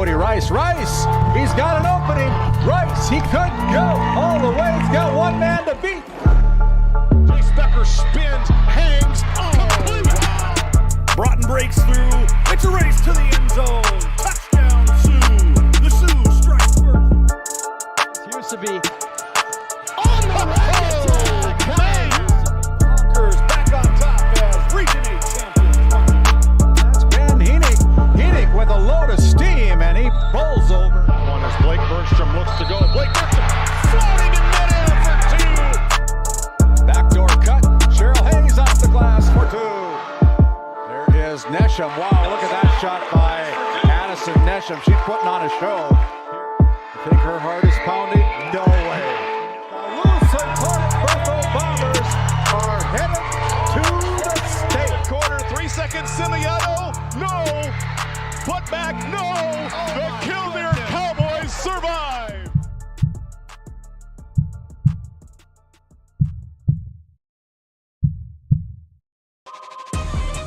Cody Rice. Rice, he's got an opening. Rice, he could go all the way. He's got one man to beat. Chase Becker spins, hangs, complete. Broughton breaks through. It's a race to the end zone. Touchdown, Sioux. The Sioux strike first. Here's to be On the road, Conquers back on top as Region 8 champions. That's Ben Heenick. Heenick with a load of steam, and he bowls over. One as Blake Burnstrom looks to go. Blake Burnstrom floating in midair for two. Backdoor cut. Cheryl Hayes off the glass for two. There is Nesham. Wow, look at that shot by Addison Nesham. She's putting on a show. You think her heart is pounding? No way. The Lusitania Bertho Bombers are headed to the state. Corner, 3 seconds, Simiato, no. Put back, no. The Killdeer Cowboys survive.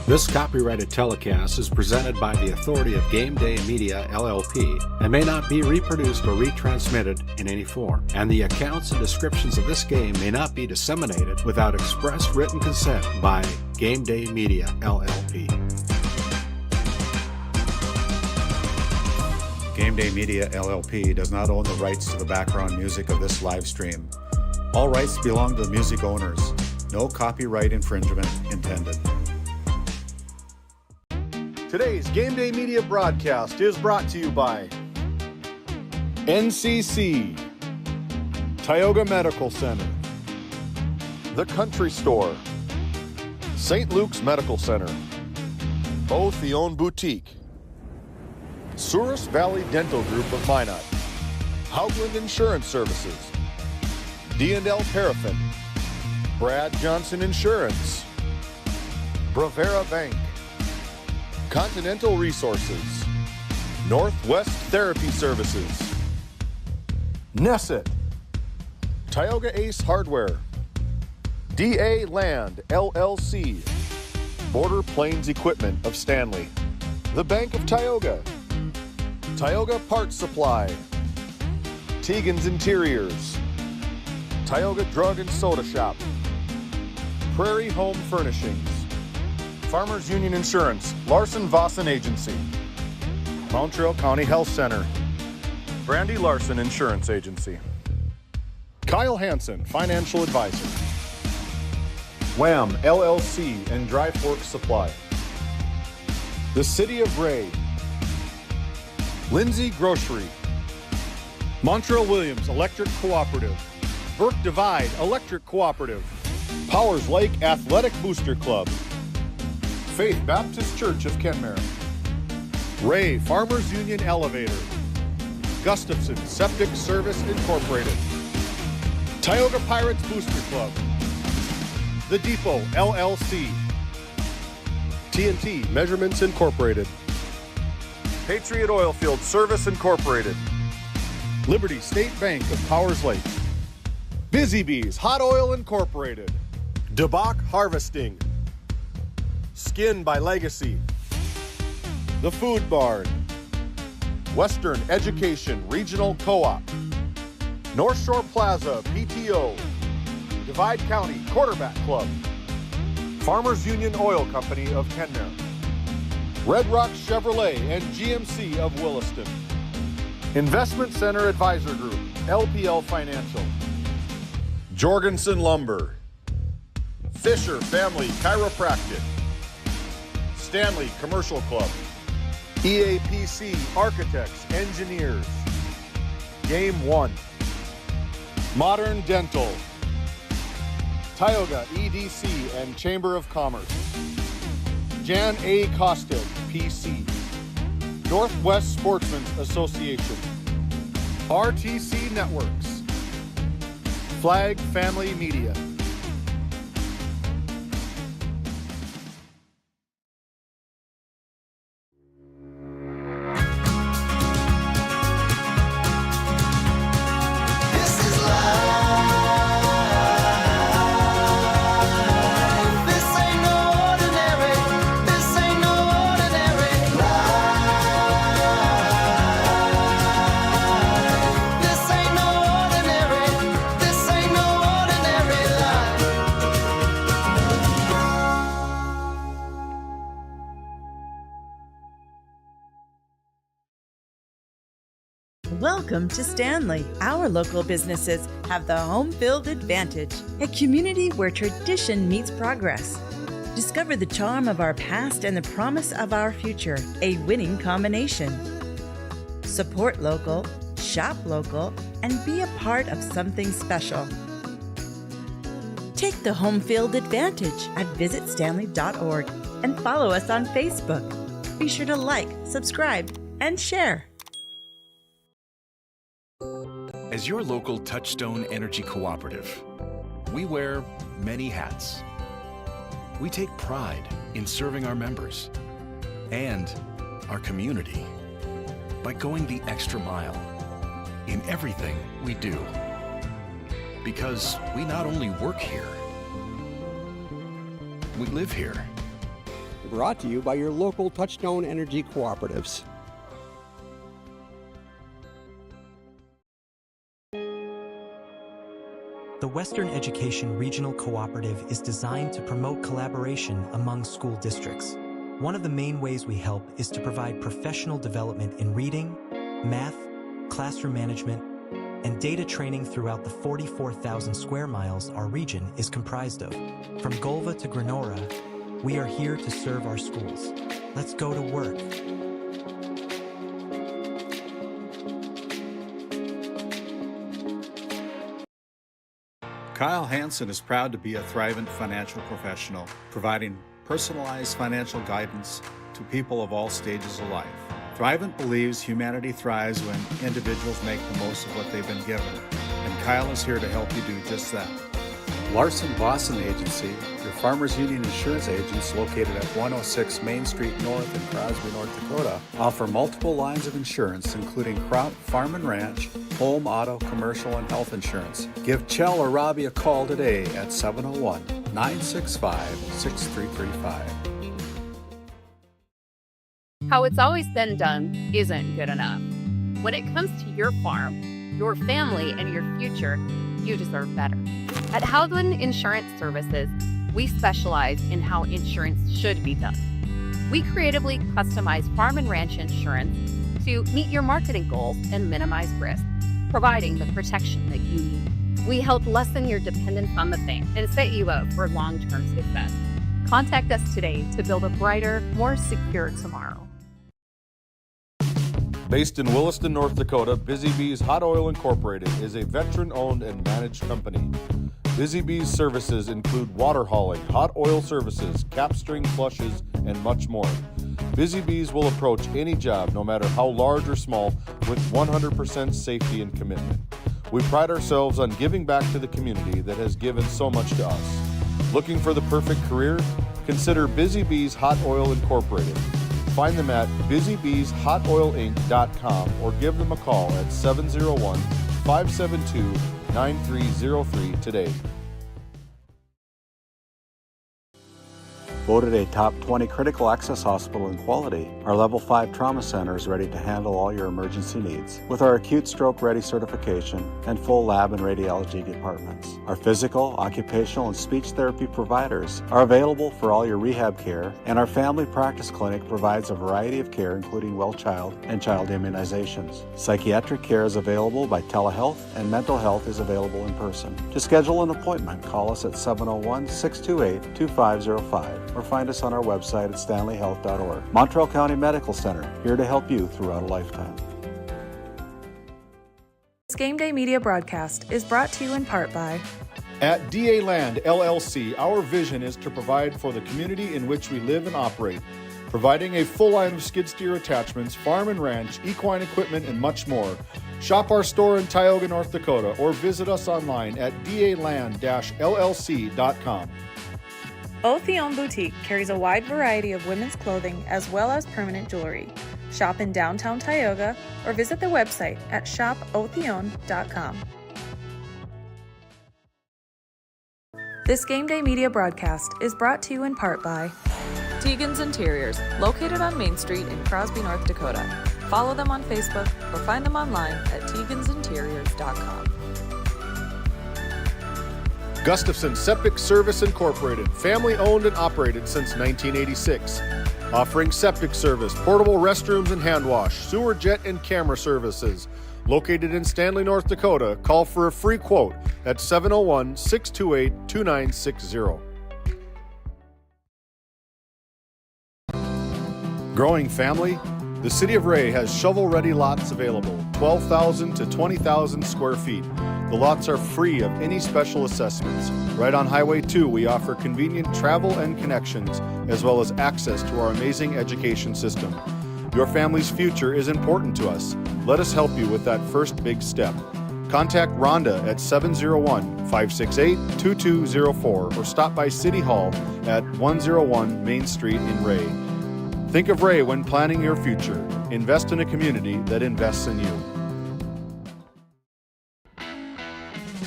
This copyrighted telecast is presented by the authority of GameDay Media, LLP, and may not be reproduced or retransmitted in any form. And the accounts and descriptions of this game may not be disseminated without express written consent by GameDay Media, LLP. GameDay Media, LLP does not own the rights to the background music of this live stream. All rights belong to the music owners. No copyright infringement intended. Today's GameDay Media broadcast is brought to you by NCC, Tioga Medical Center, The Country Store, St. Luke's Medical Center, O'Theone Boutique, Souris Valley Dental Group of Minot, Hougland Insurance Services, D&L Paraffin, Brad Johnson Insurance, Bravera Bank, Continental Resources, Northwest Therapy Services, Nesset, Tioga Ace Hardware, DA Land LLC, Border Plains Equipment of Stanley, The Bank of Tioga, Tioga Parts Supply, Tegan's Interiors, Tioga Drug and Soda Shop, Prairie Home Furnishings, Farmers Union Insurance, Larson Vossen Agency, Montreal County Health Center, Brandy Larson Insurance Agency, Kyle Hansen, Financial Advisor, Wham! LLC and Dry Fork Supply, the City of Ray, Lindsay Grocery, Montreal Williams Electric Cooperative, Burke Divide Electric Cooperative, Powers Lake Athletic Booster Club, Faith Baptist Church of Kenmare, Ray Farmers Union Elevator, Gustafson Septic Service Incorporated, Tioga Pirates Booster Club, The Depot LLC, TNT Measurements Incorporated, Patriot Oilfield Service Incorporated, Liberty State Bank of Powers Lake, Busy Bees Hot Oil Incorporated, DeBach Harvesting, Skin by Legacy, The Food Barn, Western Education Regional Co-op, North Shore Plaza PTO, Divide County Quarterback Club, Farmers Union Oil Company of Kenmare, Red Rock Chevrolet and GMC of Williston, Investment Center Advisor Group, LPL Financial, Jorgensen Lumber, Fisher Family Chiropractic, Stanley Commercial Club, EAPC Architects, Engineers, Game 1, Modern Dental, Tioga EDC and Chamber of Commerce, Jan A. Kostic, PC, Northwest Sportsmen's Association, RTC Networks, Flag Family Media. Welcome to Stanley. Our local businesses have the home field advantage, a community where tradition meets progress. Discover the charm of our past and the promise of our future, a winning combination. Support local, shop local, and be a part of something special. Take the home field advantage at visitstanley.org and follow us on Facebook. Be sure to like, subscribe, and share. As your local Touchstone Energy Cooperative, we wear many hats. We take pride in serving our members and our community by going the extra mile in everything we do. Because we not only work here, we live here. Brought to you by your local Touchstone Energy Cooperatives. The Western Education Regional Cooperative is designed to promote collaboration among school districts. One of the main ways we help is to provide professional development in reading, math, classroom management, and data training throughout the 44,000 square miles our region is comprised of. From Golva to Granora, we are here to serve our schools. Let's go to work. Kyle Hansen is proud to be a Thrivent financial professional, providing personalized financial guidance to people of all stages of life. Thrivent believes humanity thrives when individuals make the most of what they've been given, and Kyle is here to help you do just that. Larson Boston Agency, your Farmers Union insurance agents located at 106 Main Street North in Crosby, North Dakota, offer multiple lines of insurance, including crop, farm and ranch, home, auto, commercial, and health insurance. Give Chell or Robbie a call today at 701-965-6335. How it's always been done isn't good enough. When it comes to your farm, your family, and your future, you deserve better. At Haggin Insurance Services, we specialize in how insurance should be done. We creatively customize farm and ranch insurance to meet your marketing goals and minimize risk, providing the protection that you need. We help lessen your dependence on the bank and set you up for long-term success. Contact us today to build a brighter, more secure tomorrow. Based in Williston, North Dakota, Busy Bees Hot Oil Incorporated is a veteran-owned and managed company. Busy Bees services include water hauling, hot oil services, capstring flushes, and much more. Busy Bees will approach any job, no matter how large or small, with 100% safety and commitment. We pride ourselves on giving back to the community that has given so much to us. Looking for the perfect career? Consider Busy Bees Hot Oil Incorporated. Find them at busybeeshotoilinc.com or give them a call at 701-572-9303 today. Voted a top 20 critical access hospital in quality, our Level 5 Trauma Center is ready to handle all your emergency needs with our acute stroke ready certification and full lab and radiology departments. Our physical, occupational, and speech therapy providers are available for all your rehab care, and our family practice clinic provides a variety of care including well child and child immunizations. Psychiatric care is available by telehealth, and mental health is available in person. To schedule an appointment, call us at 701-628-2505 or find us on our website at stanleyhealth.org. Montreal County Medical Center, here to help you throughout a lifetime. This GameDay Media broadcast is brought to you in part by At DA Land LLC, our vision is to provide for the community in which we live and operate, providing a full line of skid steer attachments, farm and ranch, equine equipment, and much more. Shop our store in Tioga, North Dakota, or visit us online at daland-llc.com. Othion Boutique carries a wide variety of women's clothing as well as permanent jewelry. Shop in downtown Tioga or visit their website at shopothion.com. This GameDay Media broadcast is brought to you in part by Tegan's Interiors, located on Main Street in Crosby, North Dakota. Follow them on Facebook or find them online at tegansinteriors.com. Gustafson Septic Service Incorporated, family owned and operated since 1986. offering septic service, portable restrooms and hand wash, sewer jet and camera services. Located in Stanley, North Dakota, call for a free quote at 701-628-2960. Growing family? The City of Ray has shovel-ready lots available, 12,000 to 20,000 square feet. The lots are free of any special assessments. Right on Highway 2, we offer convenient travel and connections, as well as access to our amazing education system. Your family's future is important to us. Let us help you with that first big step. Contact Rhonda at 701-568-2204 or stop by City Hall at 101 Main Street in Ray. Think of Ray when planning your future. Invest in a community that invests in you.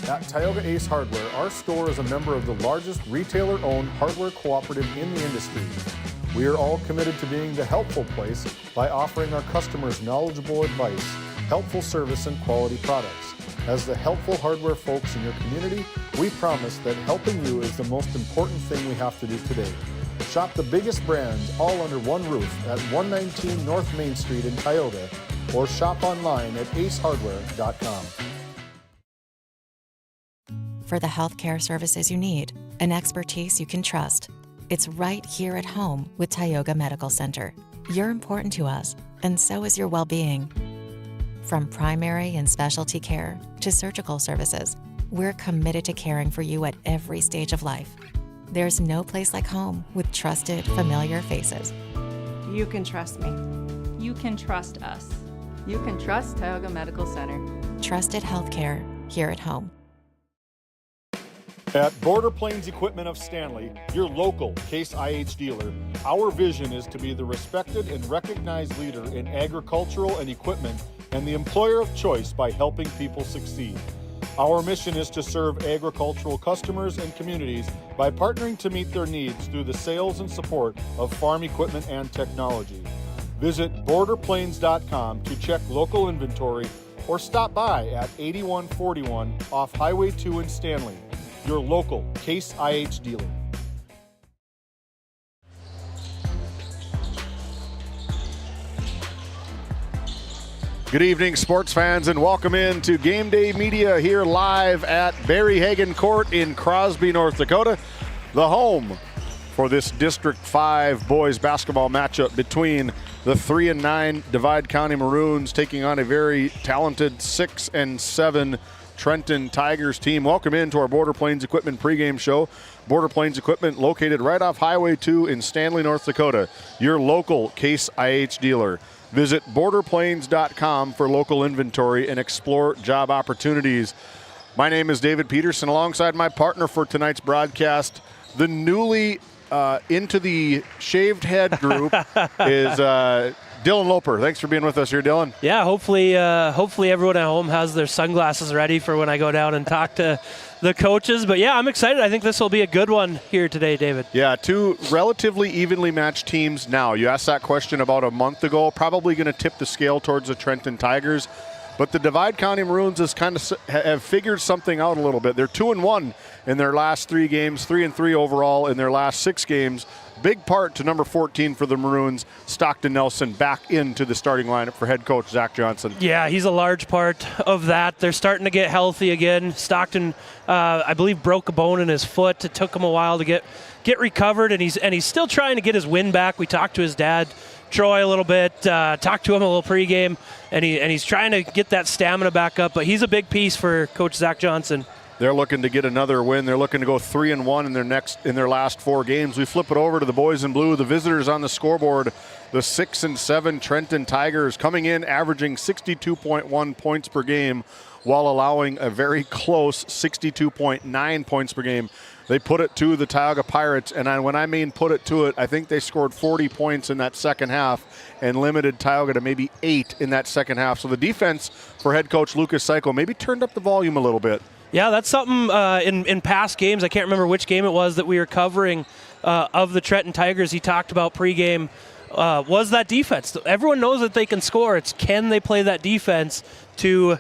At Tioga Ace Hardware, our store is a member of the largest retailer-owned hardware cooperative in the industry. We are all committed to being the helpful place by offering our customers knowledgeable advice, helpful service, and quality products. As the helpful hardware folks in your community, we promise that helping you is the most important thing we have to do today. Shop the biggest brands all under one roof at 119 North Main Street in Tioga, or shop online at acehardware.com. For the healthcare services you need, an expertise you can trust, it's right here at home with Tioga Medical Center. You're important to us, and so is your well-being. From primary and specialty care to surgical services, we're committed to caring for you at every stage of life. There's no place like home with trusted, familiar faces. You can trust me. You can trust us. You can trust Tioga Medical Center. Trusted healthcare here at home. At Border Plains Equipment of Stanley, your local Case IH dealer, our vision is to be the respected and recognized leader in agricultural and equipment and the employer of choice by helping people succeed. Our mission is to serve agricultural customers and communities by partnering to meet their needs through the sales and support of farm equipment and technology. Visit borderplains.com to check local inventory or stop by at 8141 off Highway 2 in Stanley, your local Case IH dealer. Good evening, sports fans, and welcome in to Game Day Media here live at Barry Haggin Court in Crosby, North Dakota, the home for this District 5 boys basketball matchup between the 3-9 Divide County Maroons taking on a very talented 6-7 Trenton Tigers team. Welcome into our Border Plains Equipment pregame show. Border Plains Equipment located right off Highway 2 in Stanley, North Dakota, your local Case IH dealer. Visit borderplains.com for local inventory and explore job opportunities. My name is David Peterson, alongside my partner for tonight's broadcast, the newly into the shaved head group is Dylan Loper. Thanks for being with us here, Dylan. Yeah, hopefully everyone at home has their sunglasses ready for when I go down and talk to the coaches. But yeah, I'm excited. I think this will be a good one here today, David. Yeah, two relatively evenly matched teams now. You asked that question about a month ago, probably going to tip the scale towards the Trenton Tigers. But the Divide County Maroons have figured something out a little bit. They're 2-1 in their last 3 games, 3-3 overall in their last 6 games. Big part to number 14 for the Maroons, Stockton Nelson, back into the starting lineup for head coach Zach Johnson. Yeah, he's a large part of that. They're starting to get healthy again. Stockton, I believe, broke a bone in his foot. It took him a while to get recovered, and he's still trying to get his win back. We talked to his dad, Troy, a little bit, talked to him a little pregame, and he's trying to get that stamina back up. But he's a big piece for Coach Zach Johnson. They're looking to get another win. They're looking to go 3-1 in their last 4 games. We flip it over to the boys in blue. The visitors on the scoreboard, the 6-7 Trenton Tigers, coming in averaging 62.1 points per game while allowing a very close 62.9 points per game. They put it to the Tioga Pirates, and when I mean put it to it, I think they scored 40 points in that second half and limited Tioga to maybe 8 in that second half. So the defense for head coach Lucas Seiko maybe turned up the volume a little bit. Yeah, that's something in past games. I can't remember which game it was that we were covering of the Trenton Tigers. He talked about pregame was that defense. Everyone knows that they can score. It's can they play that defense to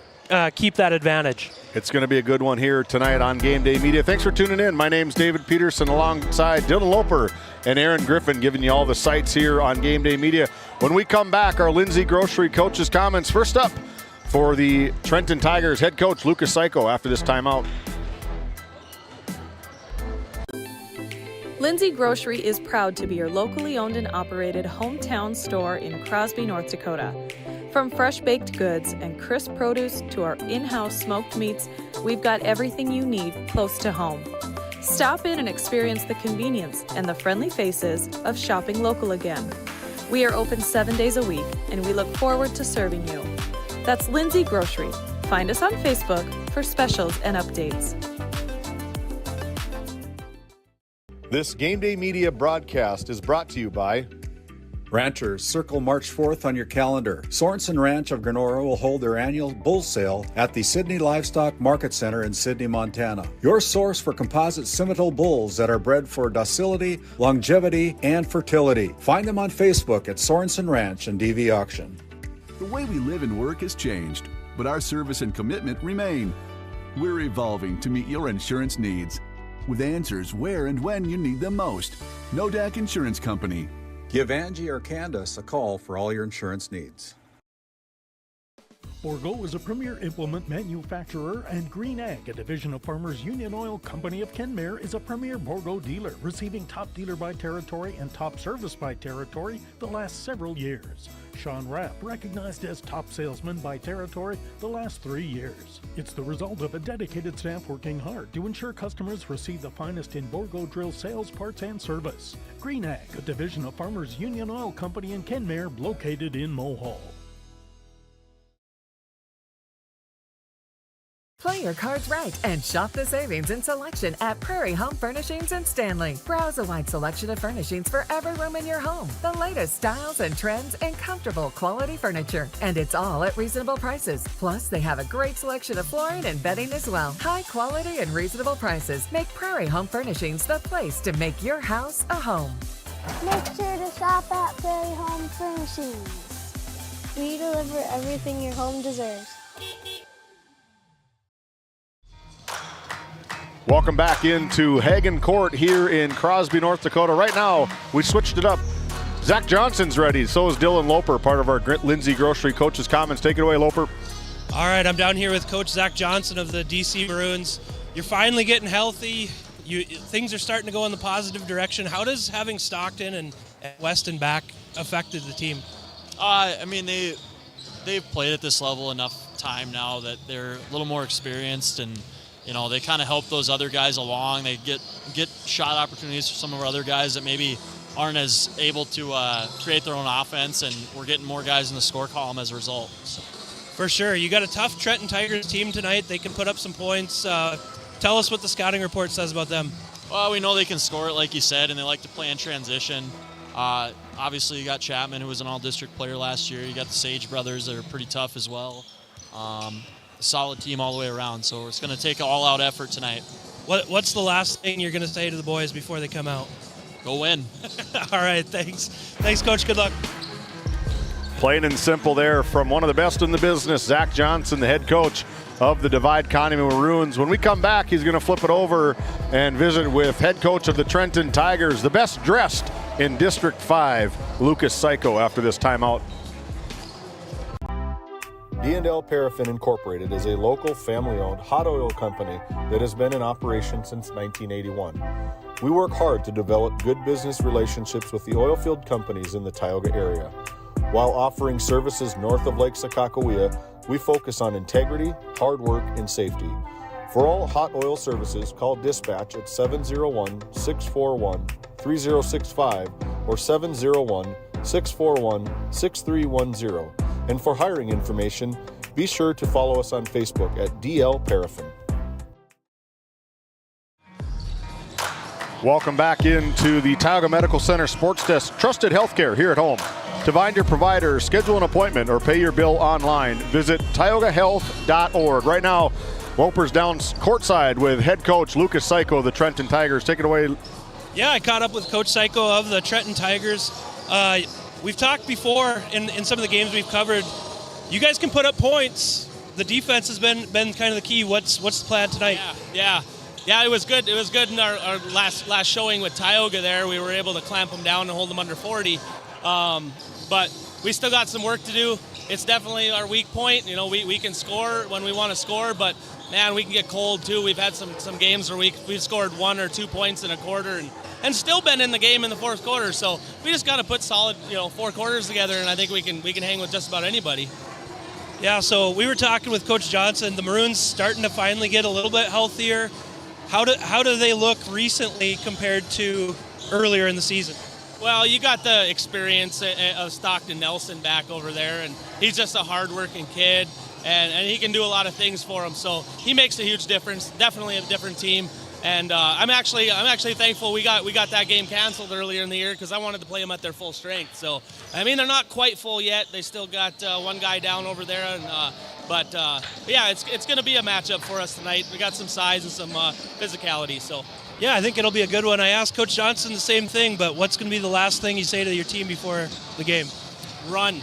keep that advantage. It's going to be a good one here tonight on Game Day Media. Thanks for tuning in. My name's David Peterson alongside Dylan Loper and Aaron Griffin giving you all the sights here on Game Day Media. When we come back, our Lindsay Grocery coach's comments. First up for the Trenton Tigers head coach Lucas Psycho after this timeout. Lindsay Grocery is proud to be your locally owned and operated hometown store in Crosby, North Dakota. From fresh baked goods and crisp produce to our in-house smoked meats, we've got everything you need close to home. Stop in and experience the convenience and the friendly faces of shopping local again. We are open 7 days a week, and we look forward to serving you. That's Lindsay Grocery. Find us on Facebook for specials and updates. This Game Day Media broadcast is brought to you by Ranchers, circle March 4th on your calendar. Sorensen Ranch of Granora will hold their annual bull sale at the Sydney Livestock Market Center in Sydney, Montana. Your source for composite Simmental bulls that are bred for docility, longevity, and fertility. Find them on Facebook at Sorensen Ranch and DV Auction. The way we live and work has changed, but our service and commitment remain. We're evolving to meet your insurance needs with answers where and when you need them most. Nodak Insurance Company. Give Angie or Candace a call for all your insurance needs. Bourgault is a premier implement manufacturer, and Green Ag, a division of Farmers Union Oil Company of Kenmare, is a premier Bourgault dealer, receiving top dealer by territory and top service by territory the last several years. Sean Rapp, recognized as top salesman by territory the last 3 years. It's the result of a dedicated staff working hard to ensure customers receive the finest in Bourgault drill sales, parts, and service. Green Ag, a division of Farmers Union Oil Company in Kenmare, located in Mohall. Play your cards right and shop the savings and selection at Prairie Home Furnishings in Stanley. Browse a wide selection of furnishings for every room in your home. The latest styles and trends and comfortable quality furniture. And it's all at reasonable prices. Plus, they have a great selection of flooring and bedding as well. High quality and reasonable prices make Prairie Home Furnishings the place to make your house a home. Make sure to shop at Prairie Home Furnishings. We deliver everything your home deserves. Welcome back into Haggin Court here in Crosby, North Dakota. Right now, we switched it up. Zach Johnson's ready. So is Dylan Loper, part of our Lindsay Grocery coach's comments. Take it away, Loper. All right, I'm down here with Coach Zach Johnson of the DC Maroons. You're finally getting healthy. Things are starting to go in the positive direction. How does having Stockton and Weston back affected the team? I mean, they've played at this level enough time now that they're a little more experienced, and you know, they kind of help those other guys along. They get shot opportunities for some of our other guys that maybe aren't as able to create their own offense, and we're getting more guys in the score column as a result. So. For sure. You got a tough Trenton Tigers team tonight. They can put up some points. Tell us what the scouting report says about them. Well, we know they can score it, like you said, and they like to play in transition. Obviously, you got Chapman, who was an all-district player last year. You got the Sage brothers that are pretty tough as well. Solid team all the way around, so it's going to take an all-out effort tonight. What's the last thing you're going to say to the boys before they come out? Go win. All right, thanks, Coach. Good luck. Plain and simple there from one of the best in the business, Zach Johnson, the head coach of the Divide County Maroons. When we come back, he's going to flip it over and visit with head coach of the Trenton Tigers, the best dressed in District 5, Lucas Psycho, after this timeout. D&L Paraffin Incorporated is a local family-owned hot oil company that has been in operation since 1981. We work hard to develop good business relationships with the oilfield companies in the Tioga area. While offering services north of Lake Sakakawea, we focus on integrity, hard work, and safety. For all hot oil services, call dispatch at 701-641-3065 or 701-641-6310. And for hiring information, be sure to follow us on Facebook at DL Paraffin. Welcome back into the Tioga Medical Center Sports Desk. Trusted healthcare here at home. To find your provider, schedule an appointment, or pay your bill online, visit tiogahealth.org. Right now, Loper's down courtside with head coach Lucas Psycho of the Trenton Tigers. Take it away. Yeah, I caught up with Coach Psycho of the Trenton Tigers. We've talked before in some of the games we've covered. You guys can put up points. the defense has been kind of the key. What's the plan tonight? Yeah, it was good. It was good in our last showing with Tioga there. We were able to clamp them down and hold them under 40. But we still got some work to do. It's definitely our weak point. You know, we can score when we want to score, but man, we can get cold too. We've had some games where we've scored 1 or 2 points in a quarter and still been in the game in the fourth quarter. So we just got to put solid, 4 quarters together, and I think we can hang with just about anybody. Yeah, so we were talking with Coach Johnson. The Maroons starting to finally get a little bit healthier. How do they look recently compared to earlier in the season? Well, you got the experience of Stockton Nelson back over there, and he's just a hard-working kid, and he can do a lot of things for them. So he makes a huge difference. Definitely a different team, and I'm actually thankful we got that game canceled earlier in the year because I wanted to play them at their full strength. So I mean, they're not quite full yet. They still got one guy down over there, and but yeah, it's going to be a matchup for us tonight. We got some size and some physicality. So. Yeah, I think it'll be a good one. I asked Coach Johnson the same thing, but what's going to be the last thing you say to your team before the game? Run.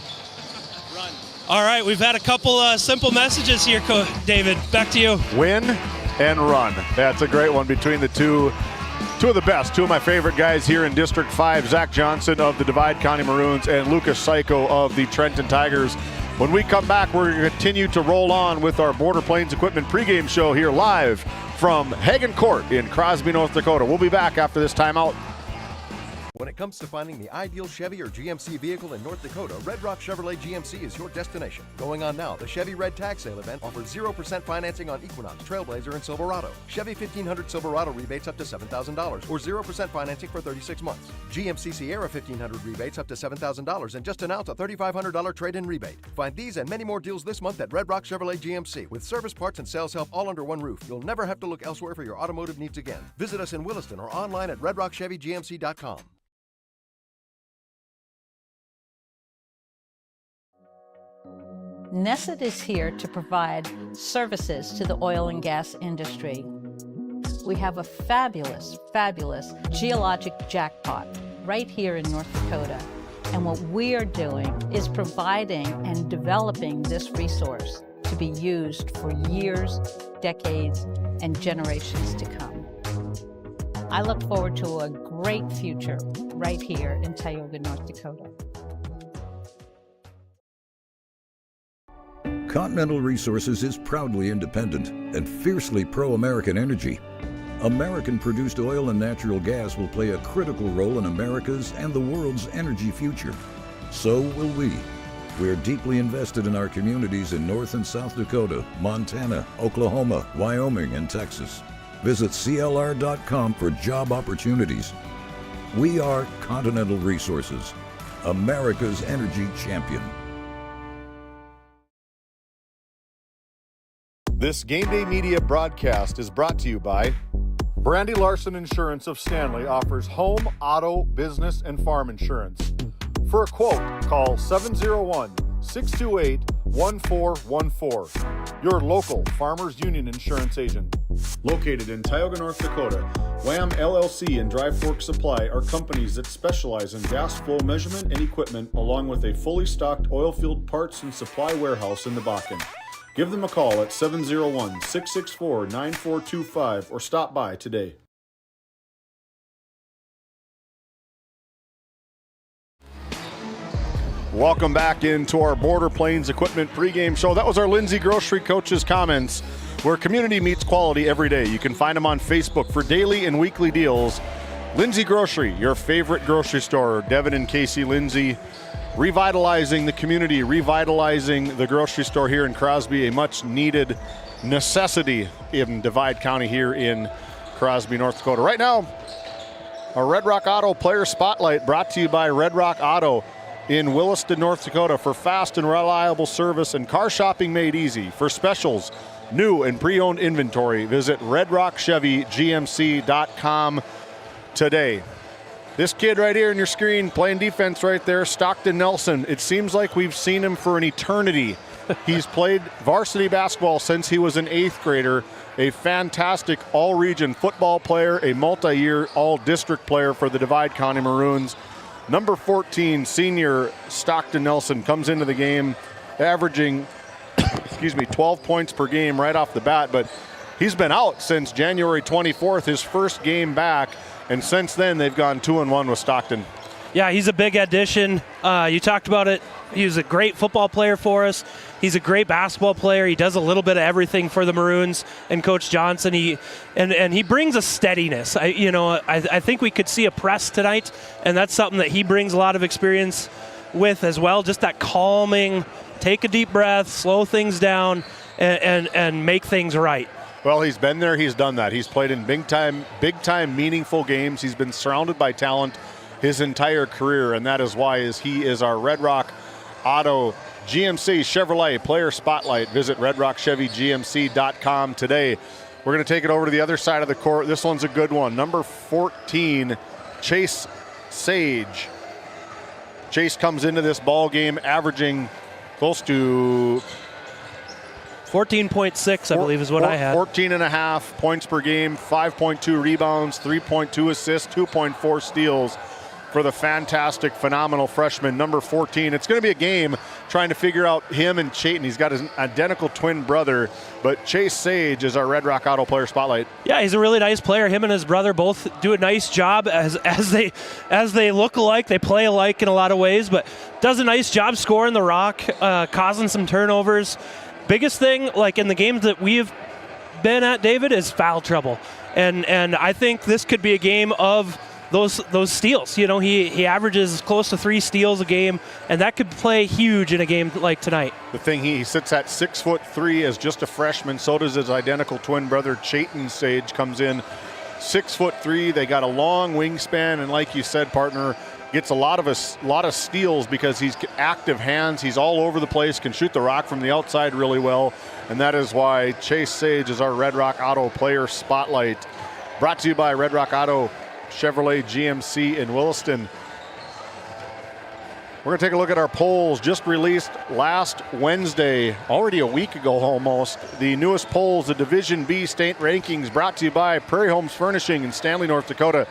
All right, we've had a couple simple messages here, David. Back to you. Win and run. That's a great one between the two of the best. Two of my favorite guys here in District 5, Zach Johnson of the Divide County Maroons and Lucas Psycho of the Trenton Tigers. When we come back, we're going to continue to roll on with our Border Plains Equipment pregame show here live from Haggin Court in Crosby, North Dakota. We'll be back after this timeout. When it comes to finding the ideal Chevy or GMC vehicle in North Dakota, Red Rock Chevrolet GMC is your destination. Going on now, the Chevy Red Tag Sale event offers 0% financing on Equinox, Trailblazer, and Silverado. Chevy 1500 Silverado rebates up to $7,000 or 0% financing for 36 months. GMC Sierra 1500 rebates up to $7,000 and just announced a $3,500 trade-in rebate. Find these and many more deals this month at Red Rock Chevrolet GMC. With service, parts, and sales help all under one roof, you'll never have to look elsewhere for your automotive needs again. Visit us in Williston or online at redrockchevygmc.com. Nesset is here to provide services to the oil and gas industry. We have a fabulous geologic jackpot right here in North Dakota. And what we are doing is providing and developing this resource to be used for years, decades, and generations to come. I look forward to a great future right here in Tioga, North Dakota. Continental Resources is proudly independent and fiercely pro-American energy. American-produced oil and natural gas will play a critical role in America's and the world's energy future. So will we. We are deeply invested in our communities in North and South Dakota, Montana, Oklahoma, Wyoming, and Texas. Visit CLR.com for job opportunities. We are Continental Resources, America's energy champion. This Game Day Media broadcast is brought to you by Brandy Larson Insurance of Stanley offers home, auto, business, and farm insurance. For a quote, call 701-628-1414. Your local Farmers Union Insurance agent. Located in Tioga, North Dakota, WHAM LLC and Dry Fork Supply are companies that specialize in gas flow measurement and equipment, along with a fully stocked oil field parts and supply warehouse in the Bakken. Give them a call at 701-664-9425 or stop by today. Welcome back into our Border Plains Equipment pregame show. That was our Lindsay Grocery Coach's comments, where community meets quality every day. You can find them on Facebook for daily and weekly deals. Lindsay Grocery, your favorite grocery store. Devin and Casey Lindsay, revitalizing the community, revitalizing the grocery store here in Crosby, a much needed necessity in Divide County here in Crosby, North Dakota. Right now, our Red Rock Auto Player Spotlight brought to you by Red Rock Auto in Williston, North Dakota, for fast and reliable service and car shopping made easy. For specials, new and pre-owned inventory, visit redrockchevygmc.com today. This kid right here in your screen playing defense right there, Stockton Nelson. It seems like we've seen him for an eternity. He's played varsity basketball since he was an 8th grader, a fantastic all-region football player, a multi-year all-district player for the Divide County Maroons. Number 14, senior Stockton Nelson comes into the game averaging 12 points per game right off the bat, but he's been out since January 24th, his first game back, and since then they've gone 2-1 with Stockton. Yeah, he's a big addition. You talked about it. He was a great football player for us. He's a great basketball player. He does a little bit of everything for the Maroons and Coach Johnson. He brings a steadiness. I think we could see a press tonight, and that's something that he brings a lot of experience with as well. Just that calming, take a deep breath, slow things down, and make things right. Well, he's been there. He's done that. He's played in big time, meaningful games. He's been surrounded by talent his entire career, and that is why he is our Red Rock Auto GMC Chevrolet Player Spotlight. Visit redrockchevygmc.com today. We're going to take it over to the other side of the court. This one's a good one. Number 14, Chase Sage. Chase comes into this ball game averaging close to 14.6, I believe, is what I had. 14.5 points per game, 5.2 rebounds, 3.2 assists, 2.4 steals for the fantastic, phenomenal freshman, number 14. It's going to be a game trying to figure out him and Chayton. He's got an identical twin brother, but Chase Sage is our Red Rock Auto Player Spotlight. Yeah, he's a really nice player. Him and his brother both do a nice job as they look alike. They play alike in a lot of ways, but does a nice job scoring the rock, causing some turnovers. Biggest thing, like in the games that we've been at, David, is foul trouble. And I think this could be a game of those steals. He averages close to 3 steals a game, and that could play huge in a game like tonight. The thing, he sits at 6'3" as just a freshman. So does his identical twin brother, Chayton Sage, comes in 6'3". They got a long wingspan, and like you said, partner, gets a lot of steals because he's active hands. He's all over the place, can shoot the rock from the outside really well, and that is why Chase Sage is our Red Rock Auto Player Spotlight. Brought to you by Red Rock Auto Chevrolet GMC in Williston. We're going to take a look at our polls just released last Wednesday, already a week ago almost. The newest polls, the Division B state rankings, brought to you by Prairie Homes Furnishing in Stanley, North Dakota.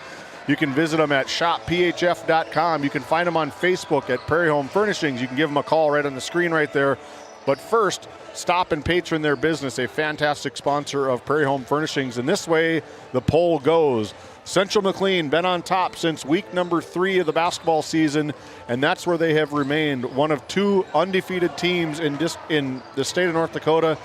You can visit them at shopphf.com. You can find them on Facebook at Prairie Home Furnishings. You can give them a call right on the screen right there. But first, stop and patron their business, a fantastic sponsor of Prairie Home Furnishings. And this way the poll goes. Central McLean been on top since week number 3 of the basketball season, and that's where they have remained, one of 2 undefeated teams in the state of North Dakota,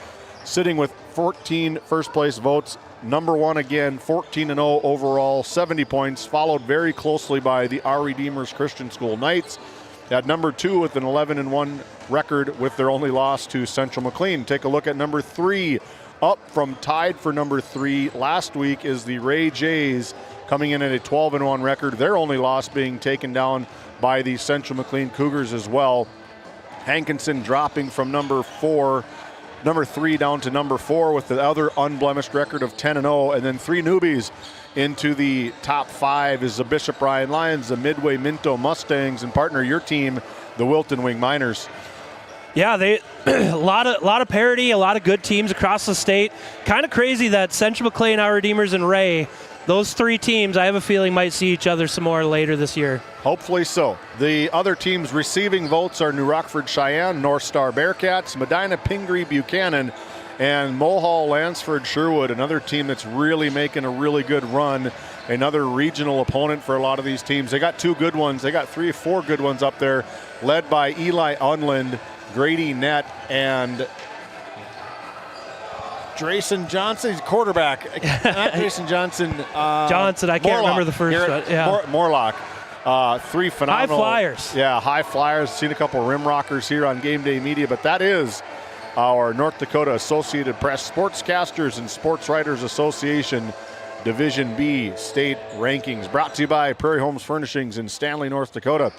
sitting with 14 first-place votes. Number 1 again, 14-0 overall, 70 points, followed very closely by the Our Redeemers Christian School Knights at number 2 with an 11-1 record with their only loss to Central McLean. Take a look at number 3. Up from tied for number 3 last week is the Ray Jays, coming in at a 12-1 record. Their only loss being taken down by the Central McLean Cougars as well. Hankinson dropping from number 3 down to number 4 with the other unblemished record of 10-0, and then 3 newbies into the top 5 is the Bishop Ryan Lions, the Midway Minto Mustangs, and partner, your team, the Wilton Wing Miners. Yeah, a lot of parity, a lot of good teams across the state. Kind of crazy that Central McLean, Our Redeemers, and Ray, those 3 teams, I have a feeling, might see each other some more later this year. Hopefully so. The other teams receiving votes are New Rockford Cheyenne, North Star Bearcats, Medina Pingree Buchanan, and Mulhall Lansford Sherwood, another team that's really making a really good run. Another regional opponent for a lot of these teams. They got 2 good ones. They got 3 or 4 good ones up there, led by Eli Unland, Grady Nett, and Drayson Johnson. He's quarterback. Not Drayson Johnson. Johnson, I can't remember the first one. Yeah. Morlock. 3 phenomenal. High flyers. Yeah, high flyers. Seen a couple of rim rockers here on Game Day Media, but that is our North Dakota Associated Press Sportscasters and Sports Writers Association Division B state rankings, brought to you by Prairie Homes Furnishings in Stanley, North Dakota.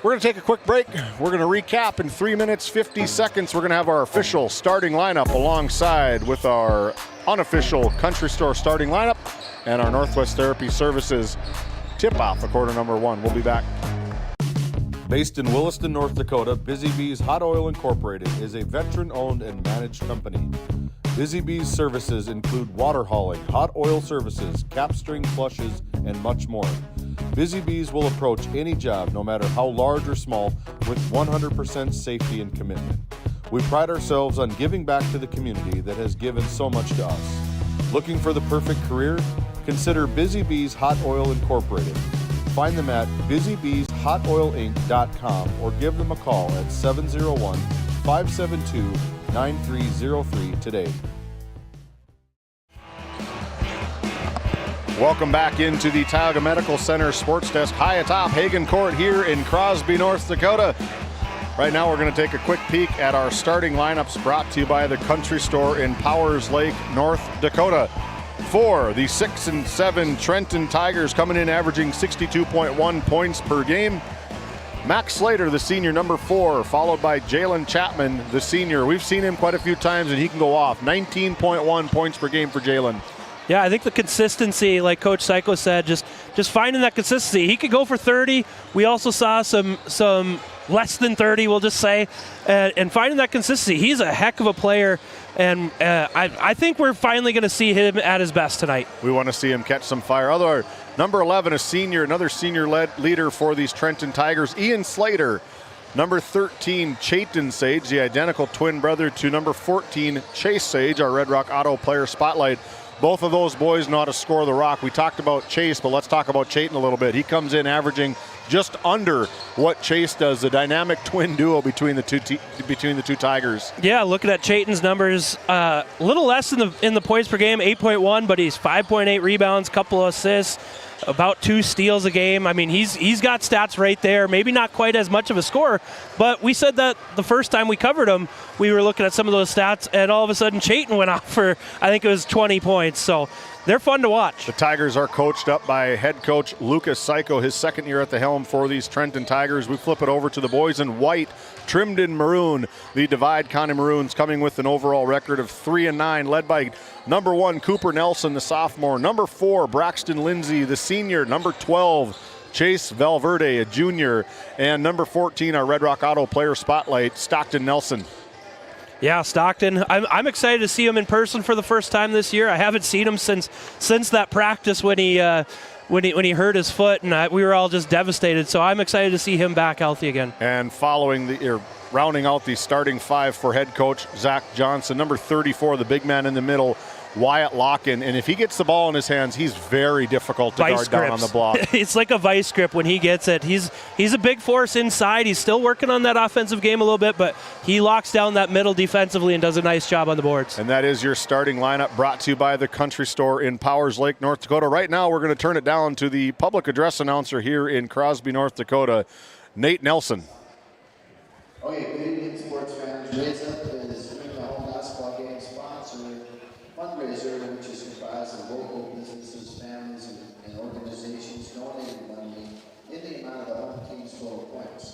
We're going to take a quick break. We're going to recap in 3 minutes, 50 seconds. We're going to have our official starting lineup alongside with our unofficial Country Store starting lineup and our Northwest Therapy Services tip-off for quarter number 1. We'll be back. Based in Williston, North Dakota, Busy Bees Hot Oil Incorporated is a veteran-owned and managed company. Busy Bees services include water hauling, hot oil services, cap string flushes, and much more. Busy Bees will approach any job, no matter how large or small, with 100% safety and commitment. We pride ourselves on giving back to the community that has given so much to us. Looking for the perfect career? Consider Busy Bees Hot Oil Incorporated. Find them at busybeeshotoilinc.com or give them a call at 701-572-9303 today. Welcome back into the Tioga Medical Center Sports Desk high atop Haggin Court here in Crosby, North Dakota. Right now we're going to take a quick peek at our starting lineups brought to you by the Country Store in Powers Lake, North Dakota. For the 6-7 Trenton Tigers, coming in averaging 62.1 points per game. Max Slater, the senior, number 4, followed by Jalen Chapman, the senior. We've seen him quite a few times and he can go off. 19.1 points per game for Jalen. Yeah, I think the consistency, like Coach Psycho said, just finding that consistency. He could go for 30. We also saw some less than 30, we'll just say, and finding that consistency. He's a heck of a player, and I think we're finally going to see him at his best tonight. We want to see him catch some fire. Number 11, a senior, another senior leader for these Trenton Tigers, Ian Slater. Number 13, Chayton Sage, the identical twin brother to number 14, Chase Sage, our Red Rock Auto Player Spotlight. Both of those boys know how to score the rock. We talked about Chase, but let's talk about Chayton a little bit. He comes in averaging just under what Chase does, the dynamic twin duo between the two Tigers. Yeah, looking at Chayton's numbers, a little less in the points per game, 8.1, but he's 5.8 rebounds, couple of assists, about 2 steals a game. I mean, he's got stats right there. Maybe not quite as much of a scorer, but we said that the first time we covered him, we were looking at some of those stats, and all of a sudden Chayton went off for, I think it was 20 points. So they're fun to watch. The Tigers are coached up by head coach Lucas Psycho, his second year at the helm for these Trenton Tigers. We flip it over to the boys in white, trimmed in maroon. The Divide County Maroons coming with an overall record of 3-9, led by number 1, Cooper Nelson, the sophomore. Number 4, Braxton Lindsay, the senior. Number 12, Chase Valverde, a junior. And number 14, our Red Rock Auto Player Spotlight, Stockton Nelson. Yeah, Stockton. I'm excited to see him in person for the first time this year. I haven't seen him since that practice when he hurt his foot, and we were all just devastated. So I'm excited to see him back healthy again. And rounding out the starting 5 for head coach Zach Johnson, number 34, the big man in the middle, Wyatt Locken. And if he gets the ball in his hands, he's very difficult to guard down on the block. It's like a vice grip when he gets it. He's a big force inside. He's still working on that offensive game a little bit, but he locks down that middle defensively and does a nice job on the boards. And that is your starting lineup, brought to you by the Country Store in Powers Lake, North Dakota. Right now, we're going to turn it down to the public address announcer here in Crosby, North Dakota, Nate Nelson. Okay, good evening, sports fans. Raise Up is doing the home basketball game sponsor fundraiser, which is comprised of local businesses, families, and organizations donating money in the amount of the home team's total points.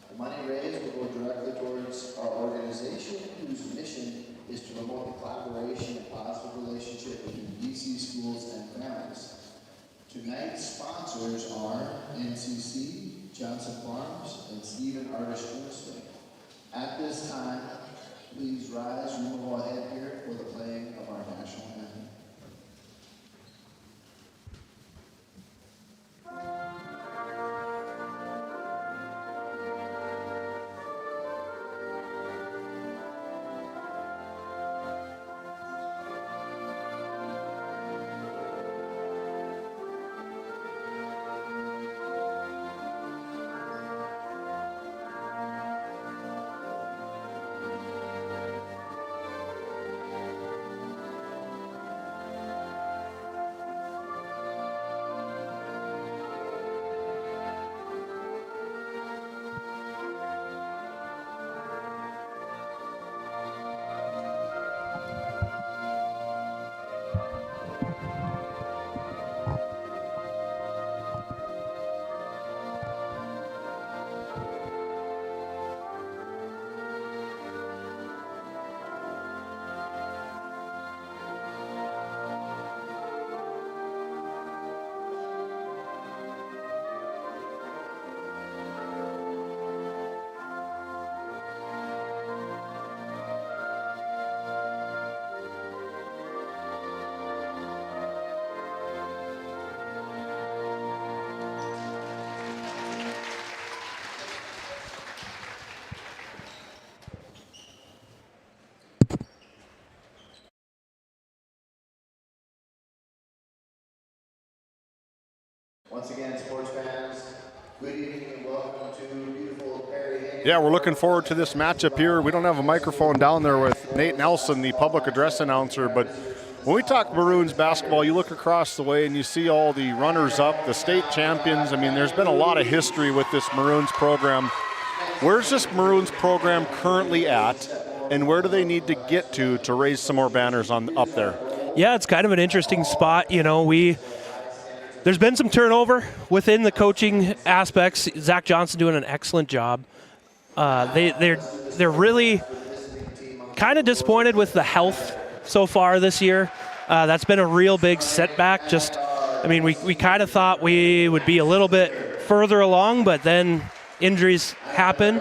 The money raised will go directly towards our organization, whose mission is to promote the collaboration and positive relationship between BC schools and families. Tonight's sponsors are NCC, Johnson Farms, and Stephen Artish Winston. At this time, please rise. We will go ahead here for the playing of our national anthem. Once again, sports fans, good evening and welcome to beautiful Perry. Yeah, we're looking forward to this matchup here. We don't have a microphone down there with Nate Nelson, the public address announcer, but when we talk Maroons basketball, you look across the way and you see all the runners-up, the state champions. I mean, there's been a lot of history with this Maroons program. Where's this Maroons program currently at, and where do they need to get to raise some more banners up there? Yeah, it's kind of an interesting spot. You know, there's been some turnover within the coaching aspects. Zach Johnson doing an excellent job. They're really kind of disappointed with the health so far this year. That's been a real big setback. We kind of thought we would be a little bit further along, but then injuries happen.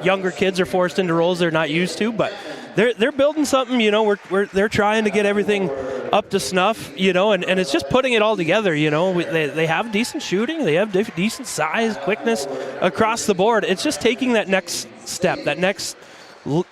Younger kids are forced into roles they're not used to, but they're building something. You know, they're trying to get everything up to snuff. You know, and it's just putting it all together. You know, they have decent shooting, they have decent size, quickness across the board. It's just taking that next step,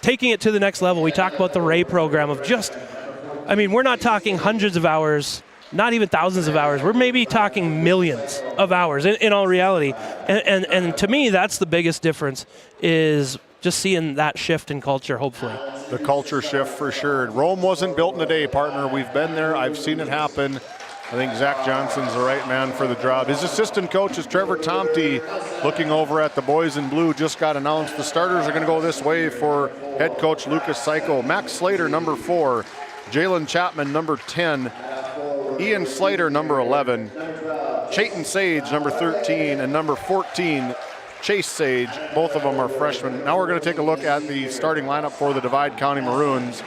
taking it to the next level. We talk about the Ray program of we're not talking hundreds of hours, not even thousands of hours. We're maybe talking millions of hours in all reality. And to me, that's the biggest difference, is just seeing that shift in culture, hopefully. The culture shift for sure. Rome wasn't built in a day, partner. We've been there. I've seen it happen. I think Zach Johnson's the right man for the job. His assistant coach is Trevor Tomte, looking over at the boys in blue. Just got announced. The starters are going to go this way for head coach Lucas Seiko. Max Slater, number 4. Jalen Chapman, number 10. Ian Slater, number 11. Chayton Sage, number 13. And number 14, Chase Sage. Both of them are freshmen. Now we're going to take a look at the starting lineup for the Divide County Maroons.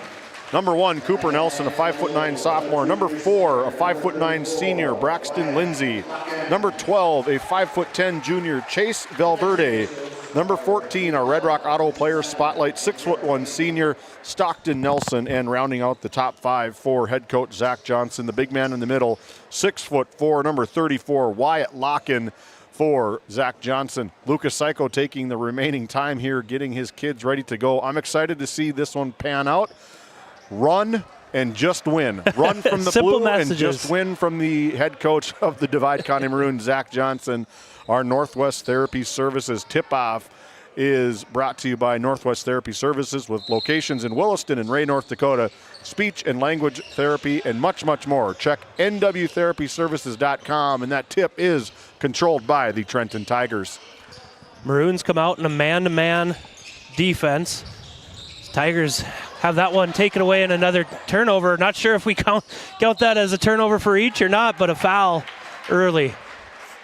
Number 1, Cooper Nelson, a 5'9" sophomore. Number 4, a 5'9" senior, Braxton Lindsay. Number 12, a 5'10" junior, Chase Valverde. Number 14, our Red Rock Auto Player Spotlight, 6'1" senior, Stockton Nelson. And rounding out the top 5 for head coach Zach Johnson, the big man in the middle, 6'4", number 34, Wyatt Locken for Zach Johnson. Lucas Seiko taking the remaining time here, getting his kids ready to go. I'm excited to see this one pan out. Run and just win. Run from the blue messages. And just win from the head coach of the Divide County Maroons, Zach Johnson. Our Northwest Therapy Services tip-off is brought to you by Northwest Therapy Services, with locations in Williston and Ray, North Dakota, speech and language therapy, and much, much more. Check nwtherapyservices.com, and that tip is controlled by the Trenton Tigers. Maroons come out in a man-to-man defense. Tigers have that one taken away in another turnover. Not sure if we count that as a turnover for each or not, but a foul early.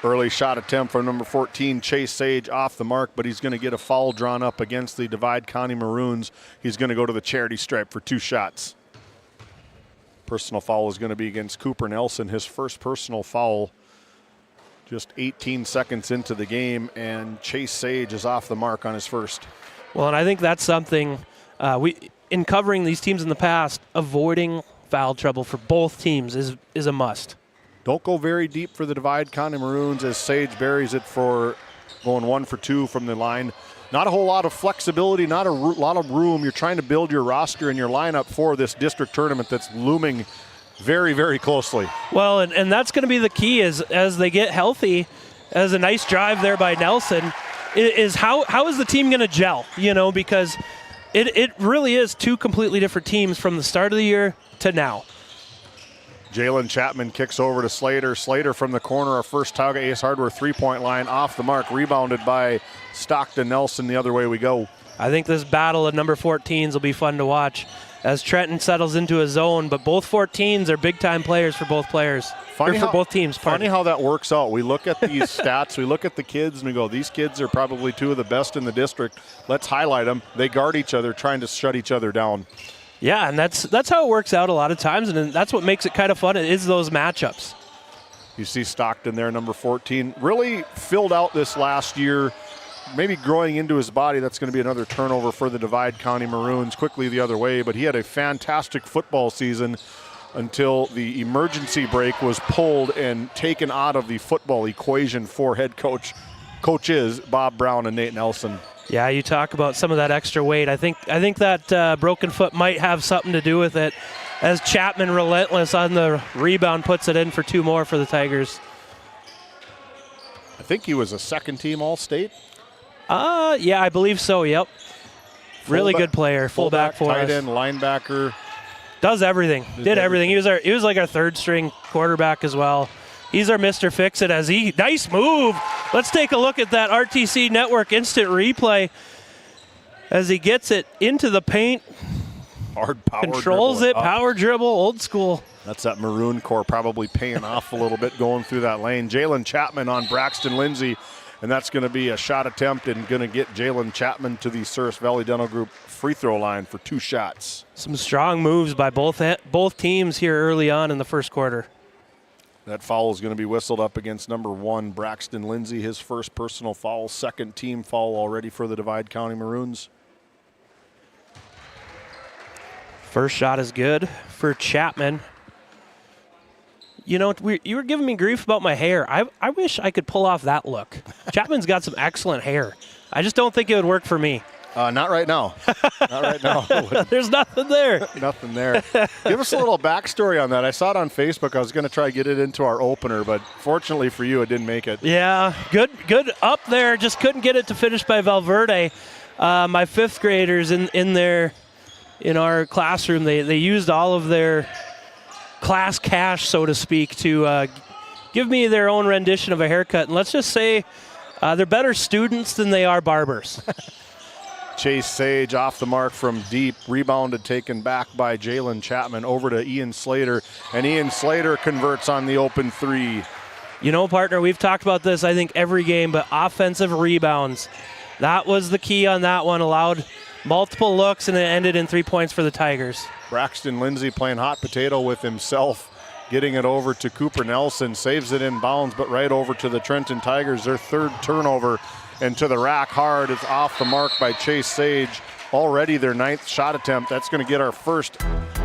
Early shot attempt from number 14, Chase Sage, off the mark, but he's going to get a foul drawn up against the Divide County Maroons. He's going to go to the charity stripe for 2 shots. Personal foul is going to be against Cooper Nelson, his first personal foul just 18 seconds into the game, and Chase Sage is off the mark on his first. Well, and I think that's something in covering these teams in the past, avoiding foul trouble for both teams is a must. Don't go very deep for the Divide County Maroons as Sage buries it for going 1 for 2 from the line. Not a whole lot of flexibility, not a lot of room. You're trying to build your roster and your lineup for this district tournament that's looming very, very closely. Well, and that's going to be the key as they get healthy, as a nice drive there by Nelson, is how is the team going to gel, because it really is 2 completely different teams from the start of the year to now. Jalen Chapman kicks over to Slater. Slater from the corner, our first Tioga Ace Hardware 3-point line, off the mark, rebounded by Stockton Nelson. The other way we go. I think this battle of number 14s will be fun to watch as Trenton settles into a zone, but both 14s are big-time players for both players. For both teams. Funny how that works out. We look at these stats, we look at the kids, and we go, these kids are probably 2 of the best in the district. Let's highlight them. They guard each other, trying to shut each other down. Yeah, and that's how it works out a lot of times, and that's what makes it kind of fun, is those matchups. You see Stockton there, number 14, really filled out this last year, maybe growing into his body. That's going to be another turnover for the Divide County Maroons, quickly the other way, but he had a fantastic football season until the emergency break was pulled and taken out of the football equation for head coaches Bob Brown and Nate Nelson. Yeah, you talk about some of that extra weight. I think that broken foot might have something to do with it, as Chapman, relentless on the rebound, puts it in for 2 more for the Tigers. think he was a second-team All-State. Yeah, I believe so, yep. Really good player, fullback for tight us. end, linebacker. Does everything. Did everything. He was like our third-string quarterback as well. He's our Mr. Fix-It as he, nice move. Let's take a look at that RTC Network instant replay as he gets it into the paint. Hard power Controls it, power dribble, old school. That's that Maroon core probably paying off a little bit going through that lane. Jalen Chapman on Braxton Lindsay, and that's going to be a shot attempt and going to get Jalen Chapman to the Souris Valley Dental Group free throw line for 2 shots. Some strong moves by both teams here early on in the first quarter. That foul is going to be whistled up against number 1, Braxton Lindsay, his first personal foul, second team foul already for the Divide County Maroons. First shot is good for Chapman. You know, you were giving me grief about my hair. I wish I could pull off that look. Chapman's got some excellent hair. I just don't think it would work for me. Not right now. Not right now. There's nothing there. Nothing there. Give us a little backstory on that. I saw it on Facebook. I was going to try to get it into our opener, but fortunately for you, it didn't make it. Yeah, good up there. Just couldn't get it to finish by Valverde. My 5th graders in our classroom, they used all of their class cash, so to speak, to give me their own rendition of a haircut. And let's just say they're better students than they are barbers. Chase Sage off the mark from deep, rebounded, taken back by Jalen Chapman over to Ian Slater, and Ian Slater converts on the open 3. You know, partner, we've talked about this, I think, every game, but offensive rebounds. That was the key on that one, allowed multiple looks, and it ended in 3 points for the Tigers. Braxton Lindsay playing hot potato with himself, getting it over to Cooper Nelson, saves it in bounds, but right over to the Trenton Tigers, their 3rd turnover, and to the rack hard. It's off the mark by Chase Sage. Already their 9th shot attempt. That's going to get our first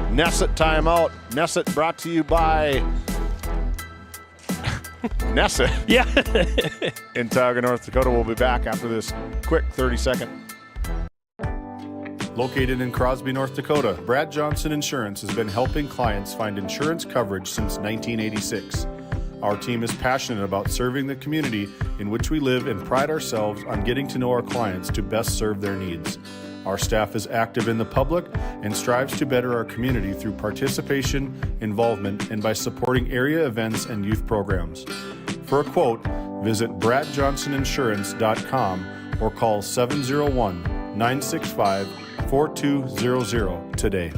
Nesset timeout. Nesset brought to you by Nesset. Yeah. In Tioga, North Dakota. We'll be back after this quick 30-second. Located in Crosby, North Dakota, Brad Johnson Insurance has been helping clients find insurance coverage since 1986. Our team is passionate about serving the community in which we live and pride ourselves on getting to know our clients to best serve their needs. Our staff is active in the public and strives to better our community through participation, involvement, and by supporting area events and youth programs. For a quote, visit bradjohnsoninsurance.com or call 701-965-4200 today.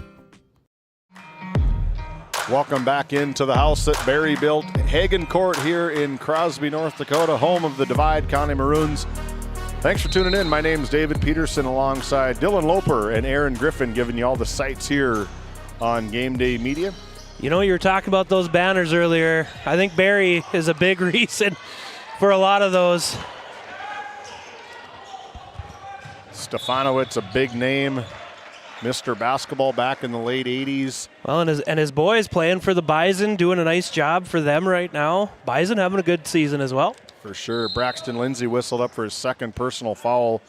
Welcome back into the house that Barry built. Haggin Court here in Crosby, North Dakota, home of the Divide County Maroons. Thanks for tuning in. My name's David Peterson alongside Dylan Loper and Aaron Griffin, giving you all the sights here on GameDay Media. You know, you were talking about those banners earlier. I think Barry is a big reason for a lot of those. Stefanowitz, a big name. Mr. Basketball back in the late 80s. Well, and his boys playing for the Bison, doing a nice job for them right now. Bison having a good season as well. For sure. Braxton Lindsay whistled up for his 2nd personal foul.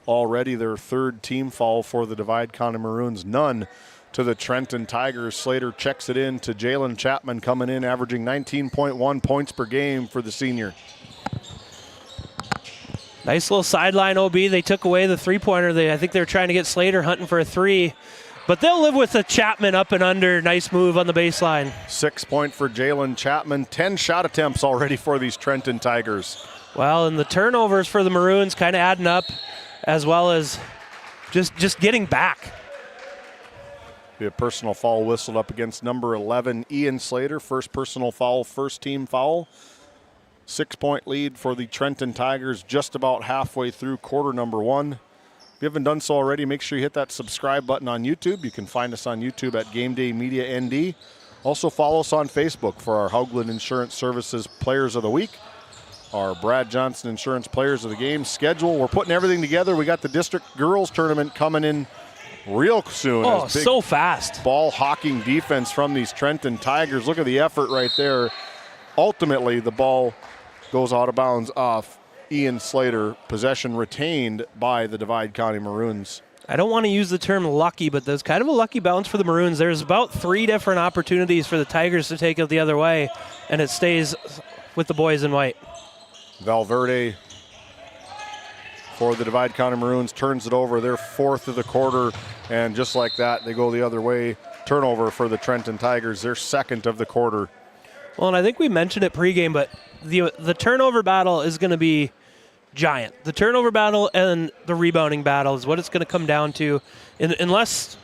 Already their 3rd team foul for the Divide County Maroons. None to the Trenton Tigers. Slater checks it in to Jalen Chapman, coming in, averaging 19.1 points per game for the senior. Nice little sideline OB. They took away the 3-pointer. I think they were trying to get Slater hunting for a 3. But they'll live with the Chapman up and under. Nice move on the baseline. 6 point for Jalen Chapman. 10 shot attempts already for these Trenton Tigers. Well, and the turnovers for the Maroons kind of adding up, as well as just getting back. Be a personal foul whistled up against number 11, Ian Slater. First personal foul, 1st team foul. 6-point lead for the Trenton Tigers just about halfway through quarter number 1. If you haven't done so already, make sure you hit that subscribe button on YouTube. You can find us on YouTube at GameDay Media ND. Also follow us on Facebook for our Haugland Insurance Services Players of the Week, our Brad Johnson Insurance Players of the Game schedule. We're putting everything together. We got the District Girls Tournament coming in real soon. Oh, so fast. Ball hawking defense from these Trenton Tigers. Look at the effort right there. Ultimately, the ball goes out of bounds off Ian Slater. Possession retained by the Divide County Maroons. I don't want to use the term lucky, but there's kind of a lucky bounce for the Maroons. There's about 3 different opportunities for the Tigers to take it the other way, and it stays with the boys in white. Valverde for the Divide County Maroons turns it over. They're fourth of the quarter, and just like that, they go the other way. Turnover for the Trenton Tigers. They're second of the quarter. Well, and I think we mentioned it pregame, but the turnover battle is going to be giant. The turnover battle and the rebounding battle is what it's going to come down to. Unless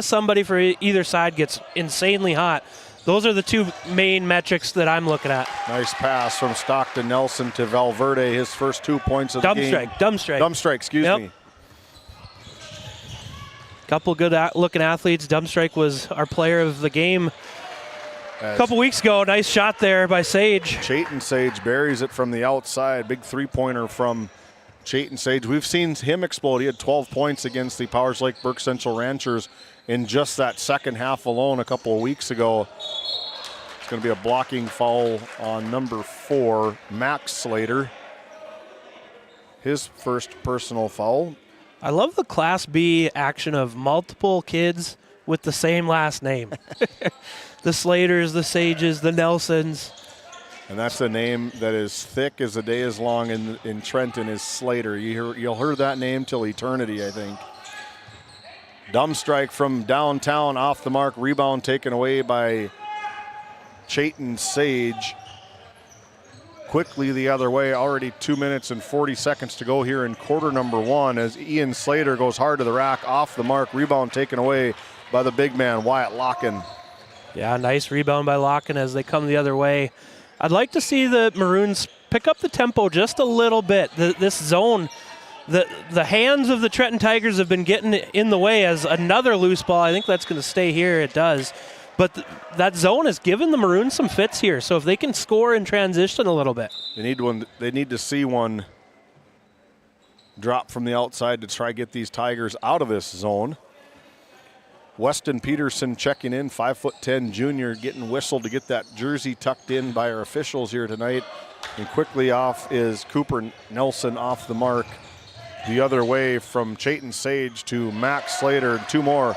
somebody for either side gets insanely hot, those are the two main metrics that I'm looking at. Nice pass from Stockton Nelson to Valverde, his first 2 points of the game. Dumb strike, excuse me. Couple good looking athletes. Dumbstrike was our player of the game a couple weeks ago. Nice shot there by Sage. Chayton Sage buries it from the outside. Big three-pointer from Chayton Sage. We've seen him explode. He had 12 points against the Powers Lake Burke Central Ranchers in just that second half alone a couple of weeks ago. It's going to be a blocking foul on number 4, Max Slater. His first personal foul. I love the Class B action of multiple kids with the same last name. The Slaters, the Sages, the Nelsons. And that's the name that is thick as the day is long in Trenton is Slater. You'll hear that name till eternity, I think. Dumb strike from downtown, off the mark. Rebound taken away by Chayton Sage. Quickly the other way, already 2 minutes and 40 seconds to go here in quarter number 1 as Ian Slater goes hard to the rack, off the mark. Rebound taken away by the big man, Wyatt Locken. Yeah, nice rebound by Locken as they come the other way. I'd like to see the Maroons pick up the tempo just a little bit. This zone, the hands of the Trenton Tigers have been getting in the way as another loose ball. I think that's going to stay here. It does. But that zone has given the Maroons some fits here. So if they can score in transition a little bit. They need to see one drop from the outside to try to get these Tigers out of this zone. Weston Peterson checking in, 5'10" junior, getting whistled to get that jersey tucked in by our officials here tonight. And quickly off is Cooper Nelson off the mark. The other way from Chayton Sage to Max Slater. 2 more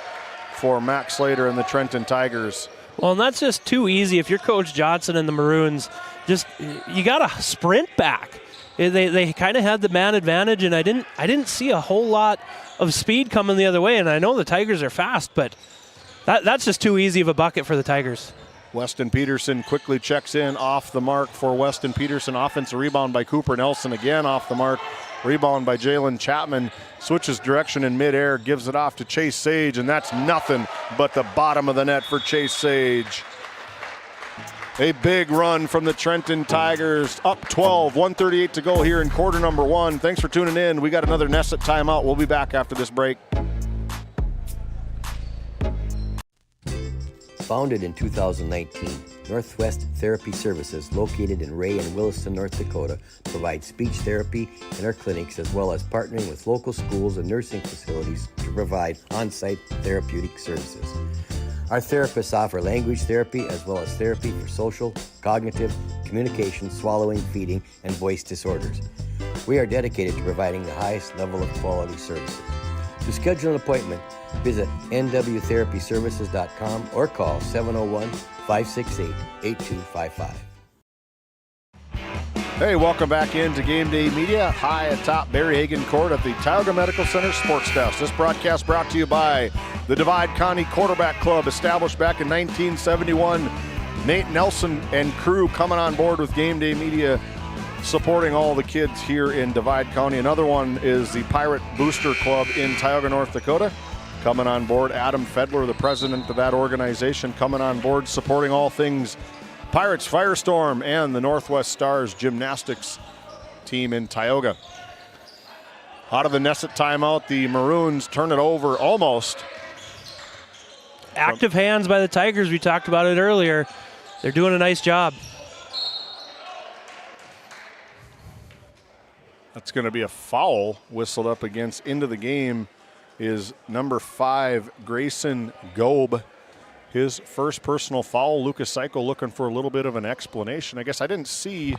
for Max Slater and the Trenton Tigers. Well, and that's just too easy. If you're Coach Johnson and the Maroons, you got to sprint back. They kind of had the man advantage, and I didn't see a whole lot of speed coming the other way. And I know the Tigers are fast, but that's just too easy of a bucket for the Tigers. Weston Peterson quickly checks in, off the mark for Weston Peterson. Offensive rebound by Cooper Nelson, again off the mark. Rebound by Jalen Chapman. Switches direction in midair, gives it off to Chase Sage, and that's nothing but the bottom of the net for Chase Sage. A big run from the Trenton Tigers, up 12, 1:38 to go here in quarter number 1. Thanks for tuning in. We got another Nesset timeout. We'll be back after this break. Founded in 2019, Northwest Therapy Services, located in Ray and Williston, North Dakota, provides speech therapy in our clinics, as well as partnering with local schools and nursing facilities to provide on-site therapeutic services. Our therapists offer language therapy as well as therapy for social, cognitive, communication, swallowing, feeding, and voice disorders. We are dedicated to providing the highest level of quality services. To schedule an appointment, visit nwtherapyservices.com or call 701-568-8255. Hey, welcome back into Game Day Media, high atop Barry Haggin Court at the Tioga Medical Center Sports Desk. This broadcast brought to you by the Divide County Quarterback Club, established back in 1971. Nate Nelson and crew coming on board with Game Day Media, supporting all the kids here in Divide County. Another one is the Pirate Booster Club in Tioga, North Dakota. Coming on board, Adam Fedler, the president of that organization, coming on board, supporting all things Pirates Firestorm and the Northwest Stars gymnastics team in Tioga. Out of the Nesset timeout, the Maroons turn it over almost. Active hands by the Tigers. We talked about it earlier. They're doing a nice job. That's going to be a foul whistled up against. Into the game is number 5, Grayson Gobe. His first personal foul. Lucas Seiko looking for a little bit of an explanation. I guess I didn't see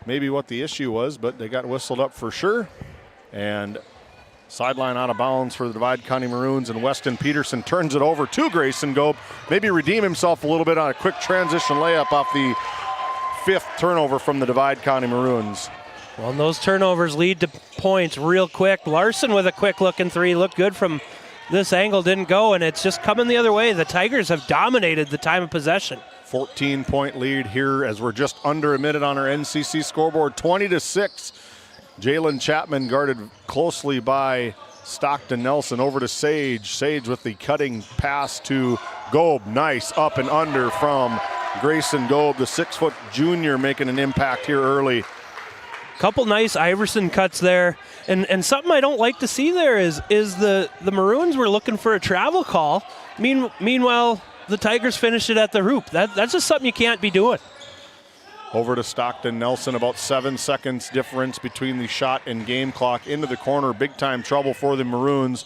maybe what the issue was, but they got whistled up for sure. And sideline out of bounds for the Divide County Maroons, and Weston Peterson turns it over to Grayson Gobe. Maybe redeem himself a little bit on a quick transition layup off the 5th turnover from the Divide County Maroons. Well, and those turnovers lead to points real quick. Larson with a quick looking three. Looked good from this angle, didn't go, and it's just coming the other way. The Tigers have dominated the time of possession. 14-point lead here as we're just under a minute on our NCC scoreboard, 20-6. Jalen Chapman guarded closely by Stockton Nelson. Over to Sage. Sage with the cutting pass to Gobe. Nice up and under from Grayson Gobe, the 6-foot junior, making an impact here early. Couple nice Iverson cuts there. And something I don't like to see there is the Maroons were looking for a travel call. Meanwhile, the Tigers finished it at the hoop. That's just something you can't be doing. Over to Stockton Nelson, about 7 seconds difference between the shot and game clock. Into the corner, big time trouble for the Maroons.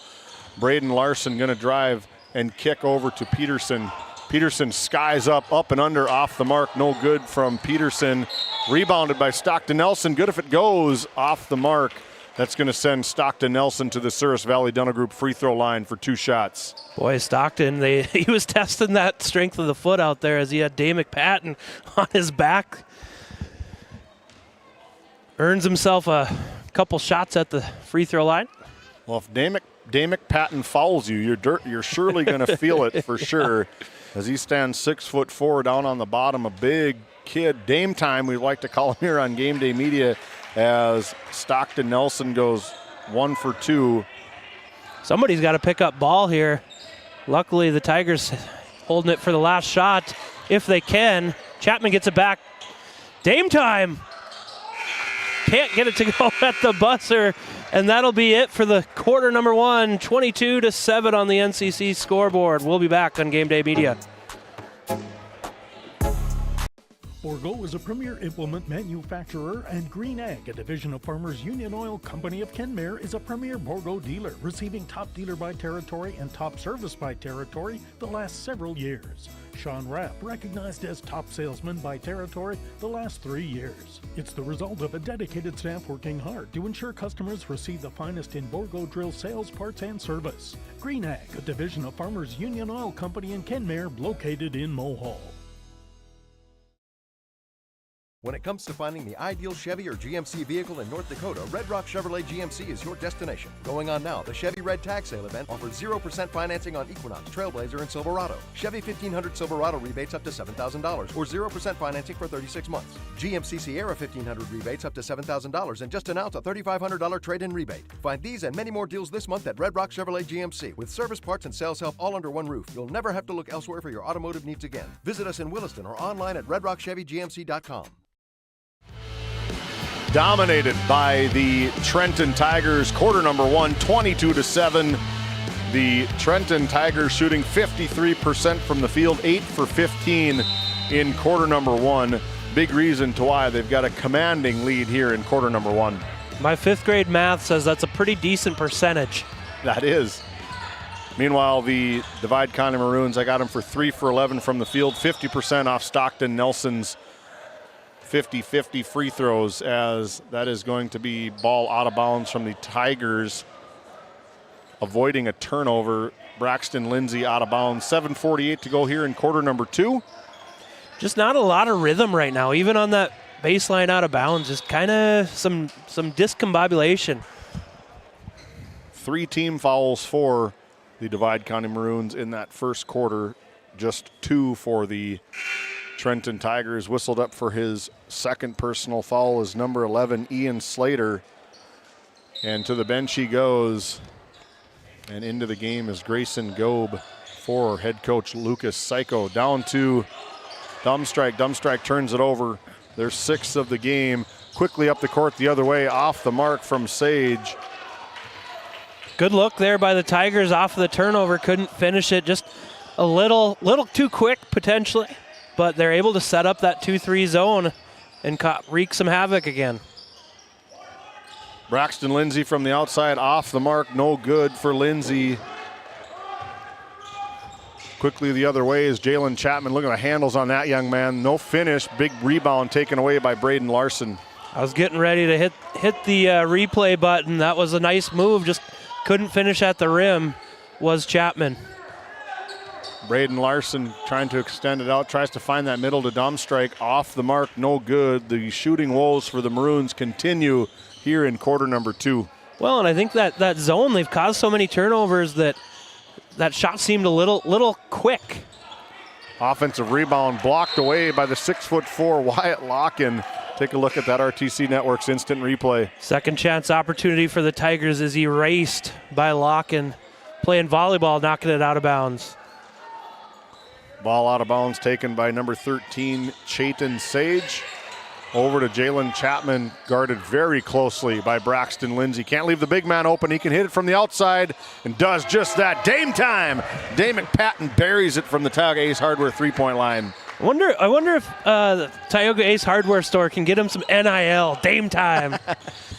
Braden Larson gonna drive and kick over to Peterson. Peterson skies up and under, off the mark, no good from Peterson. Rebounded by Stockton Nelson, good if it goes, off the mark. That's gonna send Stockton Nelson to the Souris Valley Dental Group free throw line for 2 shots. Boy, Stockton, he was testing that strength of the foot out there as he had Dave McPatton on his back. Earns himself a couple shots at the free throw line. Well, if Dave McPatton fouls you, you're surely going to feel it for sure. As he stands 6'4" down on the bottom, a big kid. Dame time, we like to call him here on Game Day Media, as Stockton Nelson goes 1 for 2. Somebody's got to pick up ball here. Luckily, the Tigers holding it for the last shot, if they can. Chapman gets it back. Dame time. Can't get it to go at the buzzer, and that'll be it for the quarter number 1, 22-7 on the NCC scoreboard. We'll be back on Game Day Media. Bourgault is a premier implement manufacturer, and Green Ag, a division of Farmers Union Oil Company of Kenmare, is a premier Bourgault dealer, receiving top dealer by territory and top service by territory the last several years. Sean Rapp, recognized as top salesman by territory the last 3 years. It's the result of a dedicated staff working hard to ensure customers receive the finest in Bourgault drill sales, parts, and service. Green Ag, a division of Farmers Union Oil Company in Kenmare, located in Mohall. When it comes to finding the ideal Chevy or GMC vehicle in North Dakota, Red Rock Chevrolet GMC is your destination. Going on now, the Chevy Red Tag Sale event offers 0% financing on Equinox, Trailblazer, and Silverado. Chevy 1500 Silverado rebates up to $7,000 or 0% financing for 36 months. GMC Sierra 1500 rebates up to $7,000 and just announced a $3,500 trade-in rebate. Find these and many more deals this month at Red Rock Chevrolet GMC. With service, parts, and sales help all under one roof, you'll never have to look elsewhere for your automotive needs again. Visit us in Williston or online at redrockchevygmc.com. Dominated by the Trenton Tigers, quarter number 1, 22-7. The Trenton Tigers shooting 53% from the field, 8 for 15 in quarter number 1. Big reason to why they've got a commanding lead here in quarter number 1. My 5th grade math says that's a pretty decent percentage. That is. Meanwhile, the Divide County Maroons, I got them for 3 for 11 from the field, 50% off Stockton Nelson's 50-50 free throws, as that is going to be ball out of bounds from the Tigers, avoiding a turnover. Braxton Lindsay out of bounds. 7:48 to go here in quarter number 2. Just not a lot of rhythm right now, even on that baseline out of bounds. Just kind of some discombobulation. 3 team fouls for the Divide County Maroons in that first quarter. Just 2 for the Trenton Tigers. Whistled up for his second personal foul is number 11, Ian Slater. And to the bench he goes. And into the game is Grayson Gobe for head coach Lucas Psycho. Down to Dumbstrike. Dumbstrike turns it over. Their 6th of the game. Quickly up the court the other way, off the mark from Sage. Good look there by the Tigers off of the turnover. Couldn't finish it. Just a little too quick potentially. But they're able to set up that 2-3 zone and wreak some havoc again. Braxton Lindsay from the outside, off the mark, no good for Lindsay. Quickly the other way is Jalen Chapman. Look at the handles on that young man. No finish, big rebound taken away by Braden Larson. I was getting ready to hit the replay button. That was a nice move, just couldn't finish at the rim, was Chapman. Braden Larson trying to extend it out, tries to find that middle to Dumstrike, off the mark, no good. The shooting woes for the Maroons continue here in quarter number 2. Well, and I think that zone, they've caused so many turnovers that shot seemed a little quick. Offensive rebound blocked away by the 6'4" Wyatt Locken. Take a look at that RTC Network's instant replay. Second chance opportunity for the Tigers is erased by Locken. Playing volleyball, knocking it out of bounds. Ball out of bounds taken by number 13, Chayton Sage. Over to Jalen Chapman, guarded very closely by Braxton Lindsay. Can't leave the big man open. He can hit it from the outside and does just that. Dame time. Dame McPatton buries it from the Tioga Ace Hardware three-point line. I wonder if the Tioga Ace Hardware store can get him some NIL. Dame time.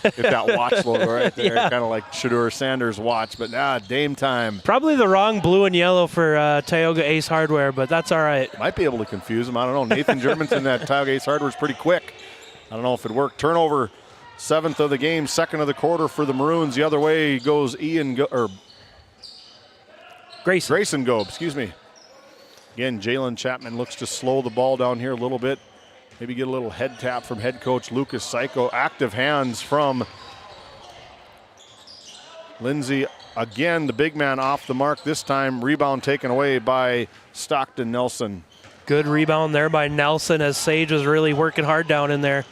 Get that watch logo right there, Yeah. kind of like Shedeur Sanders' watch, but Dame time. Probably the wrong blue and yellow for Tioga Ace Hardware, but that's all right. Might be able to confuse him. I don't know. Nathan Germanson, that Tioga Ace Hardware is pretty quick. I don't know if it worked. Turnover, 7th of the game, 2nd of the quarter for the Maroons. The other way goes Grayson Go, excuse me. Again, Jalen Chapman looks to slow the ball down here a little bit. Maybe get a little head tap from head coach Lucas Psycho. Active hands from Lindsay. Again, the big man off the mark this time. Rebound taken away by Stockton Nelson. Good rebound there by Nelson as Sage was really working hard down in there.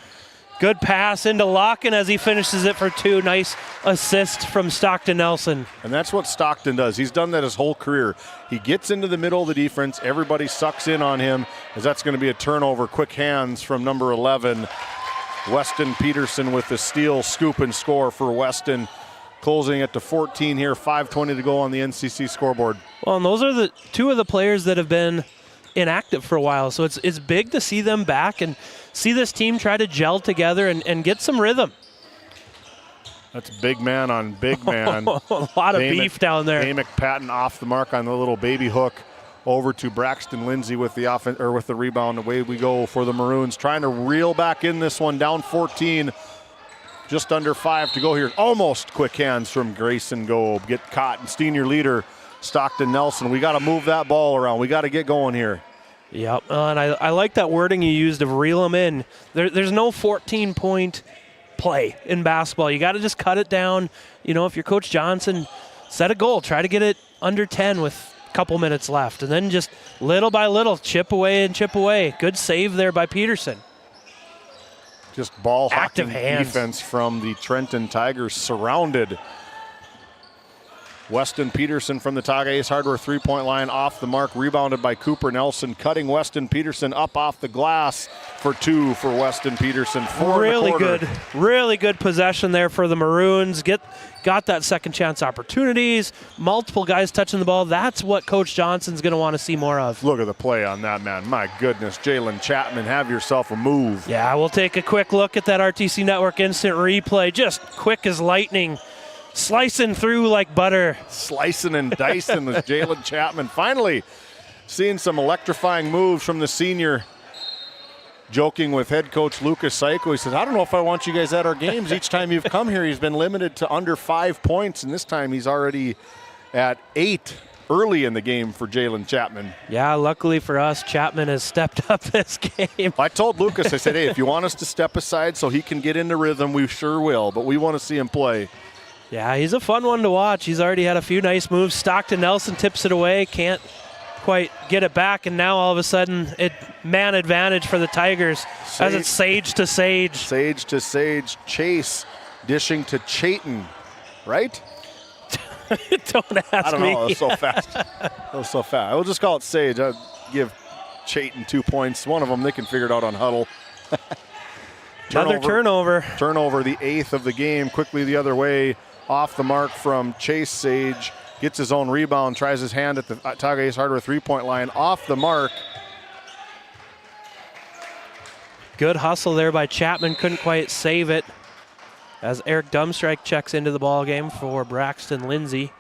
Good pass into Locken as he finishes it for 2. Nice assist from Stockton Nelson. And that's what Stockton does. He's done that his whole career. He gets into the middle of the defense. Everybody sucks in on him, as that's going to be a turnover. Quick hands from number 11, Weston Peterson, with the steal, scoop, and score for Weston. Closing it to 14 here, 5:20 to go on the NCC scoreboard. Well, and those are the 2 of the players that have been inactive for a while. So it's big to see them back and see this team try to gel together and get some rhythm. That's big man on big man. A lot of beef down there. Dame McPatton off the mark on the little baby hook. Over to Braxton Lindsay with the offense, or with the rebound. Away we go for the Maroons, trying to reel back in this one, down 14. Just under 5 to go here. Almost quick hands from Grayson Gobe. Get caught, and senior leader Stockton Nelson. We got to move that ball around. We got to get going here. Yep, and I like that wording you used of reel them in. There's no 14-point play in basketball. You got to just cut it down. You know, if you're Coach Johnson, set a goal. Try to get it under 10 with a couple minutes left. And then just little by little, chip away and chip away. Good save there by Peterson. Just ball Active hocking hands. defense from the Trenton Tigers, surrounded. Weston Peterson from the Tioga Ace Hardware three-point line, off the mark, rebounded by Cooper Nelson, cutting Weston Peterson up off the glass for 2 for Weston Peterson. 4 in the quarter. Really good possession there for the Maroons. Got that second chance opportunities, multiple guys touching the ball. That's what Coach Johnson's going to want to see more of. Look at the play on that, man. My goodness, Jalen Chapman, have yourself a move. Yeah, we'll take a quick look at that RTC Network instant replay. Just quick as lightning. Slicing through like butter. Slicing and dicing with Jalen Chapman. Finally seeing some electrifying moves from the senior. Joking with head coach Lucas Psycho. He says, I don't know if I want you guys at our games. Each time you've come here, he's been limited to under 5 points, and this time he's already at 8 early in the game for Jalen Chapman. Yeah, luckily for us, Chapman has stepped up this game. I told Lucas, I said, hey, if you want us to step aside so he can get into rhythm, we sure will, but we want to see him play. Yeah, he's a fun one to watch. He's already had a few nice moves. Stockton Nelson tips it away, can't quite get it back, and now all of a sudden, man advantage for the Tigers as it's Sage to Sage. Sage to Sage. Chase dishing to Chayton, right? Don't ask me. I don't know. That was so fast. That was so fast. I will just call it Sage. I'll give Chayton 2 points. One of them they can figure it out on huddle. Another turnover. Turnover, the 8th of the game. Quickly the other way. Off the mark from Chase Sage. Gets his own rebound. Tries his hand at the Tioga Ace Hardware three-point line. Off the mark. Good hustle there by Chapman. Couldn't quite save it as Eric Dumstrike checks into the ball game for Braxton Lindsay.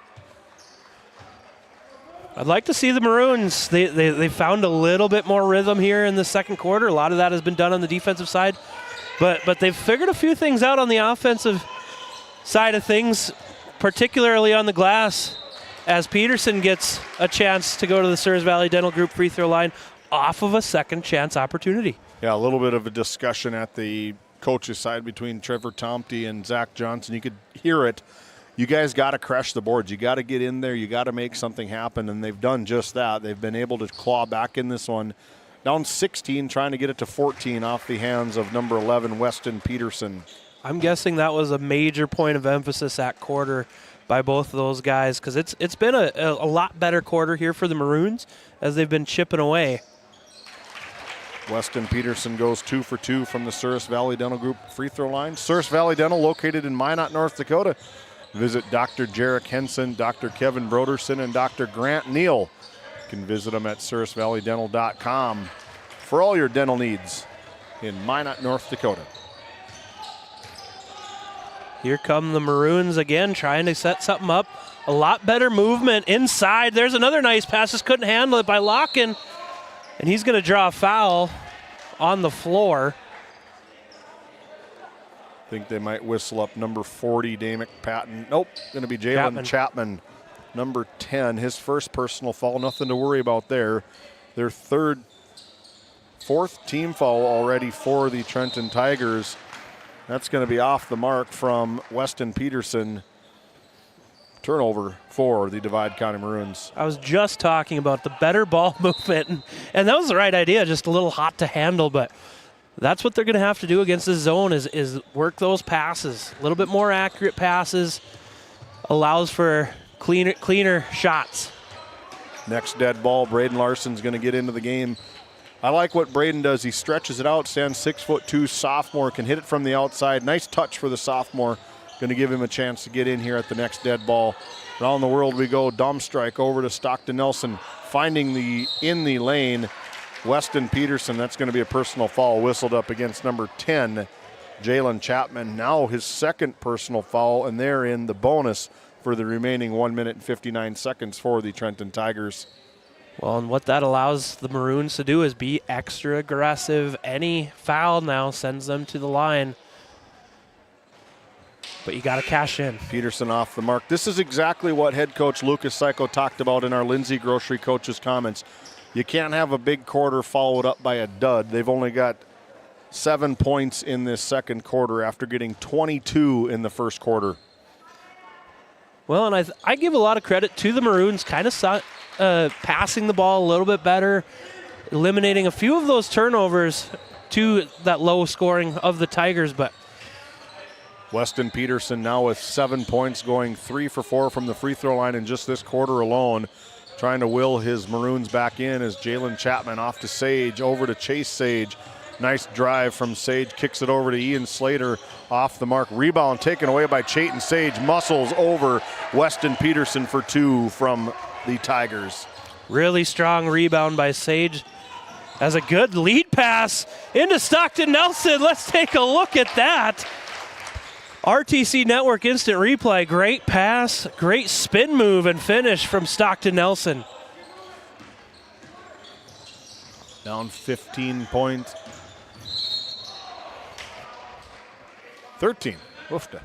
I'd like to see the Maroons. They found a little bit more rhythm here in the second quarter. A lot of that has been done on the defensive side. But they've figured a few things out on the offensive side of things, particularly on the glass. as Peterson gets a chance to go to the Souris Valley Dental Group free throw line off of a second chance opportunity. Yeah, a little bit of a discussion at the coach's side between Trevor Tomte and Zach Johnson. You could hear it. You guys got to crush the boards. You got to get in there. You got to make something happen, and they've done just that. They've been able to claw back in this one. Down 16, trying to get it to 14 off the hands of number 11, Weston Peterson. I'm guessing that was a major point of emphasis at quarter by both of those guys, because it's been a lot better quarter here for the Maroons as they've been chipping away. Weston Peterson goes 2 for 2 from the Souris Valley Dental Group free throw line. Souris Valley Dental, located in Minot, North Dakota. Visit Dr. Jarek Henson, Dr. Kevin Broderson, and Dr. Grant Neal. You can visit them at sourisvalleydental.com for all your dental needs in Minot, North Dakota. Here come the Maroons again, trying to set something up. A lot better movement inside. There's another nice pass. Just couldn't handle it by Locken. And he's going to draw a foul on the floor. I think they might whistle up number 40, Damick Patton. Nope, going to be Jalen Chapman, number 10. His first personal foul, nothing to worry about there. Their fourth team foul already for the Trenton Tigers. That's going to be off the mark from Weston Peterson. Turnover for the Divide County Maroons. I was just talking about the better ball movement, and that was the right idea, just a little hot to handle, but that's what they're going to have to do against the zone is work those passes. A little bit more accurate passes allows for cleaner shots. Next dead ball, Braden Larson's going to get into the game. I like what Braden does. He stretches it out, stands 6'2", sophomore, can hit it from the outside. Nice touch for the sophomore. Going to give him a chance to get in here at the next dead ball. Around the world we go. Dumb strike over to Stockton Nelson, finding in the lane Weston Peterson. That's going to be a personal foul whistled up against number 10, Jalen Chapman. Now his second personal foul, and they're in the bonus for the remaining 1 minute and 59 seconds for the Trenton Tigers. Well, and what that allows the Maroons to do is be extra aggressive. Any foul now sends them to the line. But you got to cash in. Peterson off the mark. This is exactly what head coach Lucas Psycho talked about in our Lindsay Grocery Coaches comments. You can't have a big quarter followed up by a dud. They've only got 7 points in this second quarter after getting 22 in the first quarter. Well, and I give a lot of credit to the Maroons, kind of passing the ball a little bit better, eliminating a few of those turnovers to that low scoring of the Tigers, but Weston Peterson now with 7 points, going 3 for 4 from the free throw line in just this quarter alone. Trying to will his Maroons back in as Jalen Chapman off to Sage, over to Chase Sage. Nice drive from Sage, kicks it over to Ian Slater, off the mark. Rebound taken away by Chayton Sage, muscles over Weston Peterson for 2 from the Tigers. Really strong rebound by Sage. As a good lead pass into Stockton Nelson. Let's take a look at that. RTC Network Instant Replay, great pass, great spin move and finish from Stockton Nelson. Down 15 points. 13. Oofta.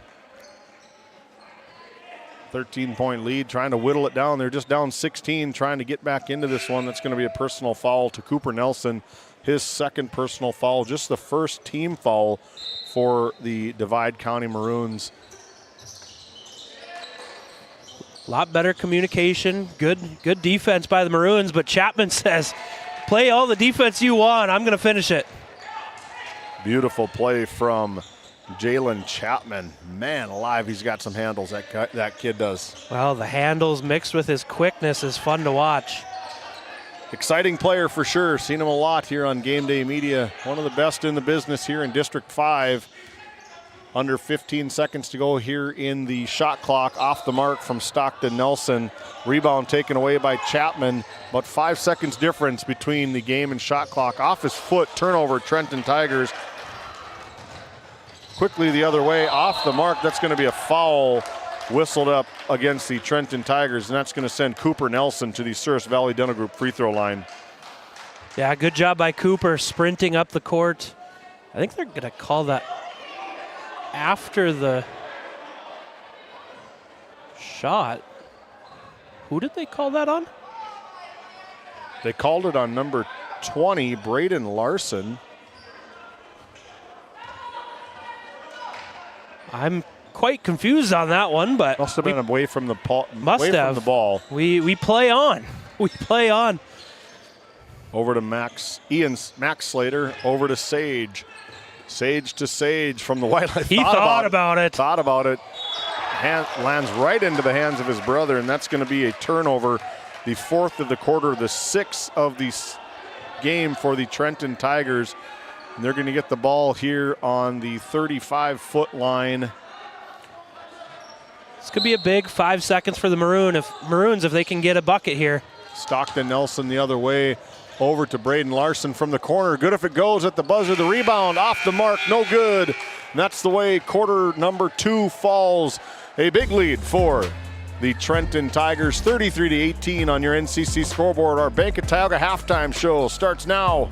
13-point lead, trying to whittle it down. They're just down 16, trying to get back into this one. That's going to be a personal foul to Cooper Nelson. His second personal foul, just the first team foul for the Divide County Maroons. A lot better communication, good defense by the Maroons, but Chapman says, play all the defense you want, I'm going to finish it. Beautiful play from Jalen Chapman. Man alive, he's got some handles, that kid does. Well, the handles mixed with his quickness is fun to watch. Exciting player for sure. Seen him a lot here on Game Day Media. One of the best in the business here in District 5. Under 15 seconds to go here in the shot clock. Off the mark from Stockton Nelson. Rebound taken away by Chapman. But 5 seconds difference between the game and shot clock. Off his foot, turnover, Trenton Tigers. Quickly the other way, off the mark. That's going to be a foul whistled up against the Trenton Tigers, and that's going to send Cooper Nelson to the Souris Valley Dental Group free throw line. Yeah, good job by Cooper sprinting up the court. I think they're going to call that after the shot. Who did they call that on? They called it on number 20, Braden Larson. I'm quite confused on that one, but must have been away from the ball. From the ball. We play on. We play on. Over to Max Slater. Over to Sage. Sage to Sage from the wildlife. He thought about it. Thought about it. Lands right into the hands of his brother, and that's going to be a turnover. The 4th of the quarter, the 6th of the game for the Trenton Tigers. And they're going to get the ball here on the 35-foot line. This could be a big 5 seconds for the Maroons if they can get a bucket here. Stockton Nelson the other way. Over to Braden Larson from the corner. Good if it goes at the buzzer. The rebound off the mark. No good. And that's the way quarter number 2 falls. A big lead for the Trenton Tigers. 33-18 on your NCC scoreboard. Our Bank of Tioga halftime show starts now.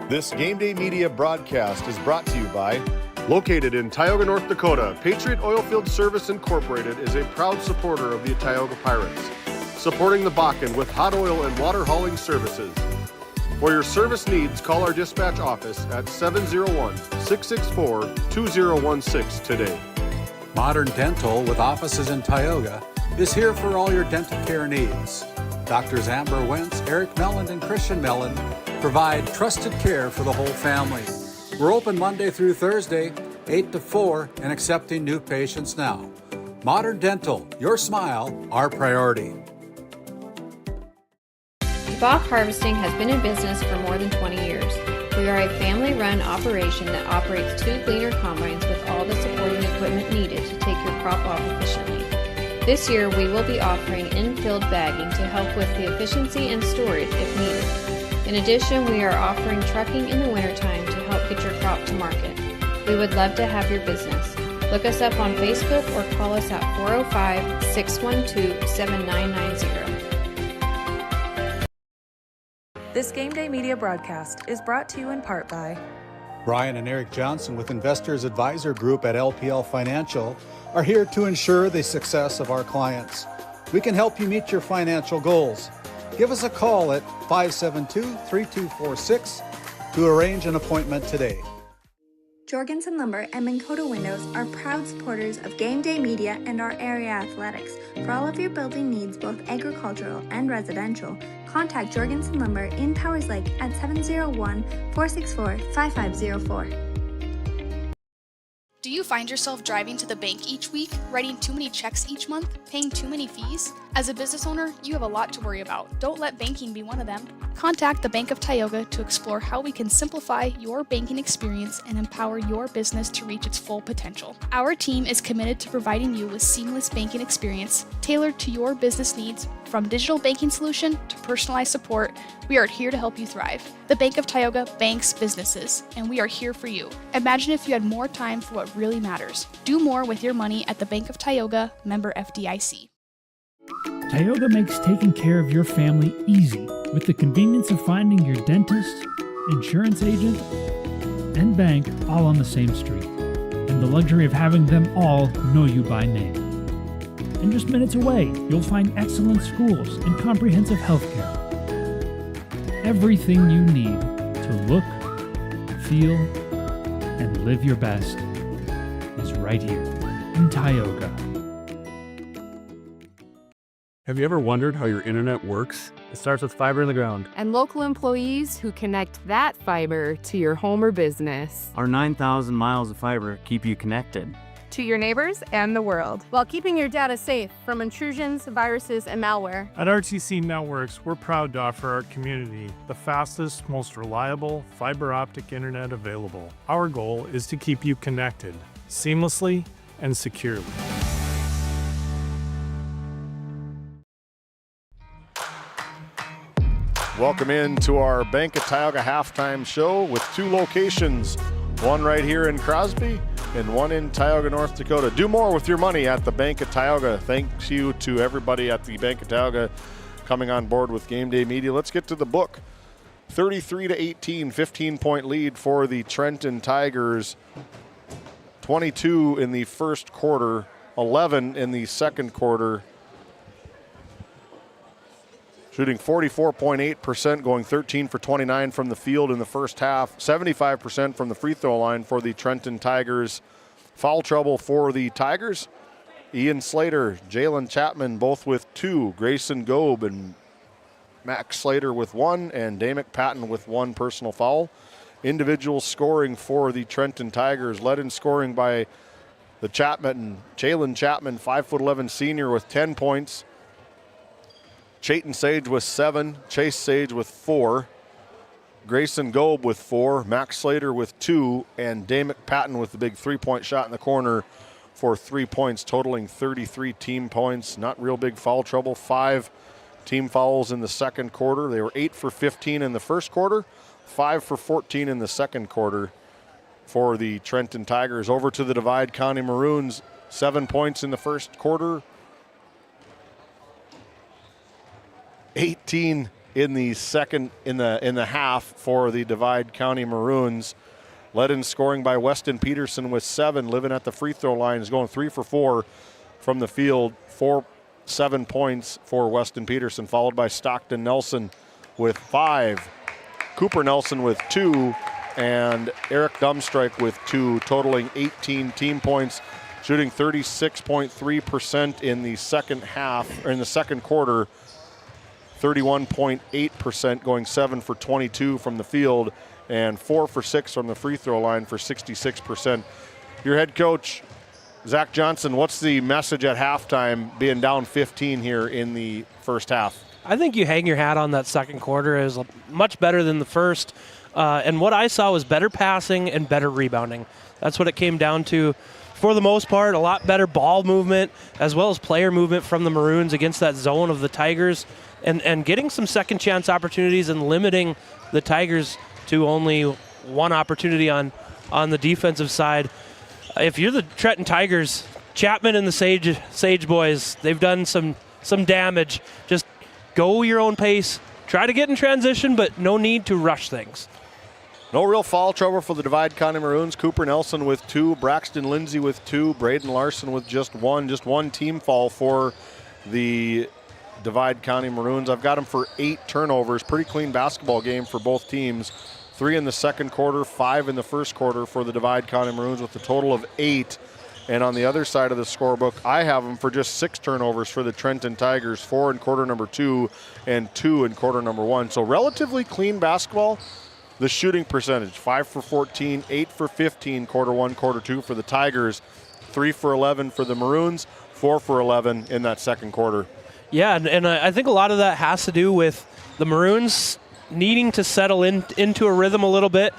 This Game Day Media broadcast is brought to you by... Located in Tioga, North Dakota, Patriot Oilfield Service Incorporated is a proud supporter of the Tioga Pirates, supporting the Bakken with hot oil and water hauling services. For your service needs, call our dispatch office at 701-664-2016 today. Modern Dental, with offices in Tioga, is here for all your dental care needs. Doctors Amber Wentz, Eric Melland, and Christian Melland provide trusted care for the whole family. We're open Monday through Thursday, 8 to 4, and accepting new patients now. Modern Dental, your smile, our priority. Bach Harvesting has been in business for more than 20 years. We are a family-run operation that operates 2 gleaner combines with all the supporting equipment needed to take your crop off efficiently. This year, we will be offering in-field bagging to help with the efficiency and storage if needed. In addition, we are offering trucking in the wintertime to help get your crop to market. We would love to have your business. Look us up on Facebook or call us at 405-612-7990. This Game Day Media broadcast is brought to you in part by Brian and Eric Johnson with Investors Advisor Group at LPL Financial are here to ensure the success of our clients. We can help you meet your financial goals. Give us a call at 572-3246 to arrange an appointment today. Jorgensen Lumber and Minn Kota Windows are proud supporters of Game Day Media and our area athletics. For all of your building needs, both agricultural and residential, contact Jorgensen Lumber in Powers Lake at 701-464-5504. Do you find yourself driving to the bank each week, writing too many checks each month, paying too many fees? As a business owner, you have a lot to worry about. Don't let banking be one of them. Contact the Bank of Tioga to explore how we can simplify your banking experience and empower your business to reach its full potential. Our team is committed to providing you with seamless banking experience tailored to your business needs. From digital banking solution to personalized support, we are here to help you thrive. The Bank of Tioga banks businesses, and we are here for you. Imagine if you had more time for what really matters. Do more with your money at the Bank of Tioga, member FDIC. Tioga makes taking care of your family easy with the convenience of finding your dentist, insurance agent, and bank all on the same street, and the luxury of having them all know you by name. And just minutes away, you'll find excellent schools and comprehensive health care. Everything you need to look, feel, and live your best is right here in Tioga. Have you ever wondered how your internet works? It starts with fiber in the ground. And local employees who connect that fiber to your home or business. Our 9,000 miles of fiber keep you connected to your neighbors and the world, while keeping your data safe from intrusions, viruses, and malware. At RTC Networks, we're proud to offer our community the fastest, most reliable fiber optic internet available. Our goal is to keep you connected seamlessly and securely. Welcome into our Bank of Tioga halftime show with 2 locations, one right here in Crosby and one in Tioga, North Dakota. Do more with your money at the Bank of Tioga. Thanks you to everybody at the Bank of Tioga coming on board with Game Day Media. Let's get to the book. 33-18, 15-point lead for the Trenton Tigers. 22 in the first quarter, 11 in the second quarter. shooting 44.8%, going 13 for 29 from the field in the first half, 75% from the free throw line for the Trenton Tigers. Foul trouble for the Tigers. Ian Slater, Jalen Chapman, both with 2. Grayson Gobe and Max Slater with 1, and Damick Patton with 1 personal foul. Individual scoring for the Trenton Tigers, led in scoring by the Jalen Chapman, 5'11" senior with 10 points. Chayton Sage with 7, Chase Sage with 4, Grayson Gobe with 4, Max Slater with 2, and Damick Patton with the big 3-point shot in the corner for 3 points, totaling 33 team points. Not real big foul trouble. 5 team fouls in the second quarter. They were 8 for 15 in the first quarter, 5 for 14 in the second quarter for the Trenton Tigers. Over to the Divide County Maroons, 7 points in the first quarter, 18 in the second in the half for the Divide County Maroons. Led in scoring by Weston Peterson with 7, living at the free throw line, is going 3 for 4 from the field. 7 points for Weston Peterson, followed by Stockton Nelson with 5, Cooper Nelson with 2, and Eric Dumstrike with 2, totaling 18 team points, shooting 36.3% in the second half, or in the second quarter, 31.8%, going 7 for 22 from the field, and 4 for 6 from the free throw line for 66%. Your head coach, Zach Johnson, what's the message at halftime, being down 15 here in the first half? I think you hang your hat on that second quarter. It was much better than the first. And what I saw was better passing and better rebounding. That's what it came down to. For the most part, a lot better ball movement as well as player movement from the Maroons against that zone of the Tigers, and getting some second chance opportunities and limiting the Tigers to only one opportunity on the defensive side. If you're the Trenton Tigers, Chapman and the Sage boys, they've done some damage. Just go your own pace. Try to get in transition, but no need to rush things. No real foul trouble for the Divide County Maroons. Cooper Nelson with 2, Braxton Lindsay with 2, Braden Larson with just 1. Just 1 team foul for the Divide County Maroons. I've got them for 8 turnovers. Pretty clean basketball game for both teams. 3 in the second quarter, 5 in the first quarter for the Divide County Maroons, with a total of 8. And on the other side of the scorebook, I have them for just 6 turnovers for the Trenton Tigers, 4 in quarter number 2 and 2 in quarter number 1. So relatively clean basketball. The shooting percentage, 5 for 14, 8 for 15, quarter 1, quarter 2 for the Tigers, 3 for 11 for the Maroons, 4 for 11 in that second quarter. Yeah, and I think a lot of that has to do with the Maroons needing to settle into a rhythm a little bit.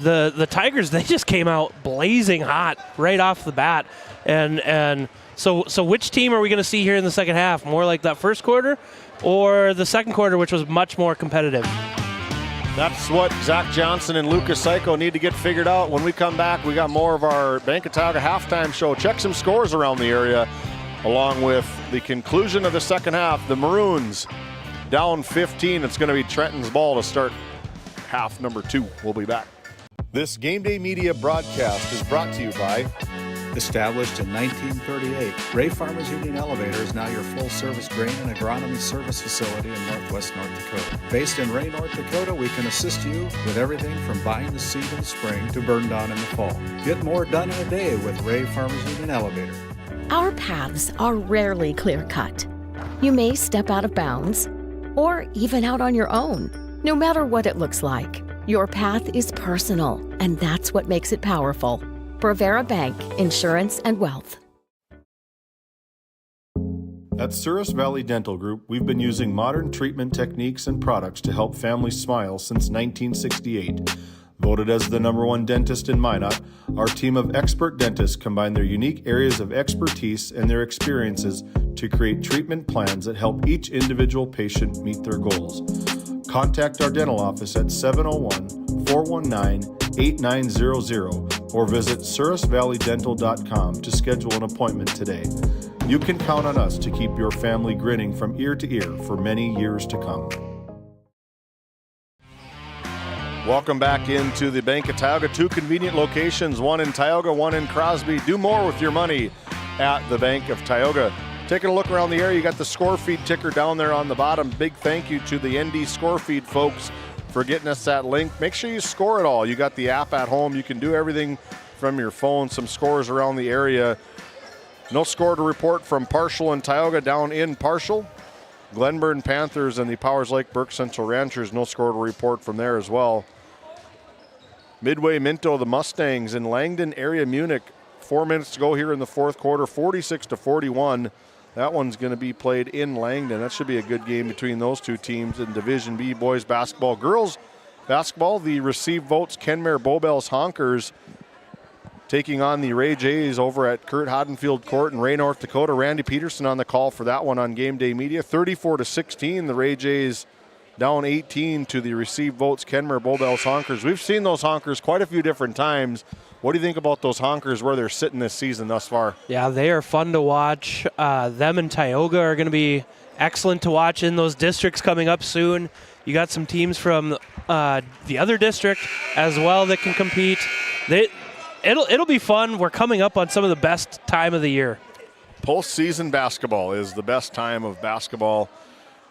The Tigers, they just came out blazing hot right off the bat. And so which team are we going to see here in the second half? More like that first quarter or the second quarter, which was much more competitive? That's what Zach Johnson and Lucas Psycho need to get figured out. When we come back, we got more of our Bank of Tioga halftime show. Check some scores around the area, along with the conclusion of the second half. The Maroons down 15. It's going to be Trenton's ball to start half number 2. We'll be back. This Game Day Media broadcast is brought to you by... Established in 1938, Ray Farmers Union Elevator is now your full-service grain and agronomy service facility in northwest North Dakota. Based in Ray, North Dakota, we can assist you with everything from buying the seed in the spring to burn down in the fall. Get more done in a day with Ray Farmers Union Elevator. Our paths are rarely clear-cut. You may step out of bounds, or even out on your own. No matter what it looks like, your path is personal, and that's what makes it powerful. Provera Bank, Insurance and Wealth. At Souris Valley Dental Group, we've been using modern treatment techniques and products to help families smile since 1968. Voted as the #1 dentist in Minot, our team of expert dentists combine their unique areas of expertise and their experiences to create treatment plans that help each individual patient meet their goals. Contact our dental office at 701-419-8900 or visit SourisValleyDental.com to schedule an appointment today. You can count on us to keep your family grinning from ear to ear for many years to come. Welcome back into the Bank of Tioga. 2 convenient locations, one in Tioga, one in Crosby. Do more with your money at the Bank of Tioga. Taking a look around the area, you got the score feed ticker down there on the bottom. Big thank you to the ND score feed folks for getting us that link. Make sure you score it all. You got the app at home. You can do everything from your phone. Some scores around the area. No score to report from Partial and Tioga down in Partial. Glenburn Panthers and the Powers Lake Burke Central Ranchers, no score to report from there as well. Midway Minto, the Mustangs in Langdon area Munich. 4 minutes to go here in the fourth quarter, 46-41. That one's going to be played in Langdon. That should be a good game between those two teams in Division B boys basketball. Girls basketball, the receive votes, Kenmare Bowbells Honkers taking on the Ray Jays over at Kurt Haddonfield Court in Ray, North Dakota. Randy Peterson on the call for that one on Game Day Media. 34-16, the Ray Jays down 18 to the receive votes, Kenmare Bowbells Honkers. We've seen those Honkers quite a few different times. What do you think about those Honkers, where they're sitting this season thus far? Yeah, they are fun to watch. Them and Tioga are going to be excellent to watch in those districts coming up soon. You got some teams from the other district as well that can compete. It'll be fun. We're coming up on some of the best time of the year. Postseason basketball is the best time of basketball.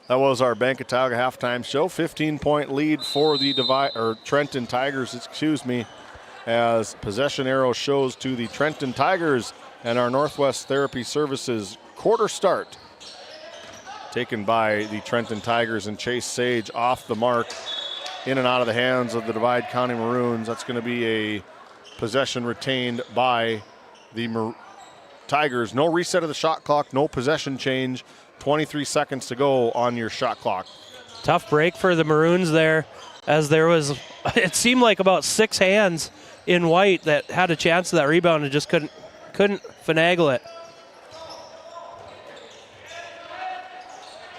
That was our Bank of Tioga halftime show. 15-point lead for the Trenton Tigers, as possession arrow shows to the Trenton Tigers, and our Northwest Therapy Services quarter start taken by the Trenton Tigers, and Chase Sage off the mark, in and out of the hands of the Divide County Maroons. That's going to be a possession retained by the Tigers. No reset of the shot clock, no possession change. 23 seconds to go on your shot clock. Tough break for the Maroons there, as there was, it seemed like about 6 hands in white that had a chance of that rebound and just couldn't finagle it.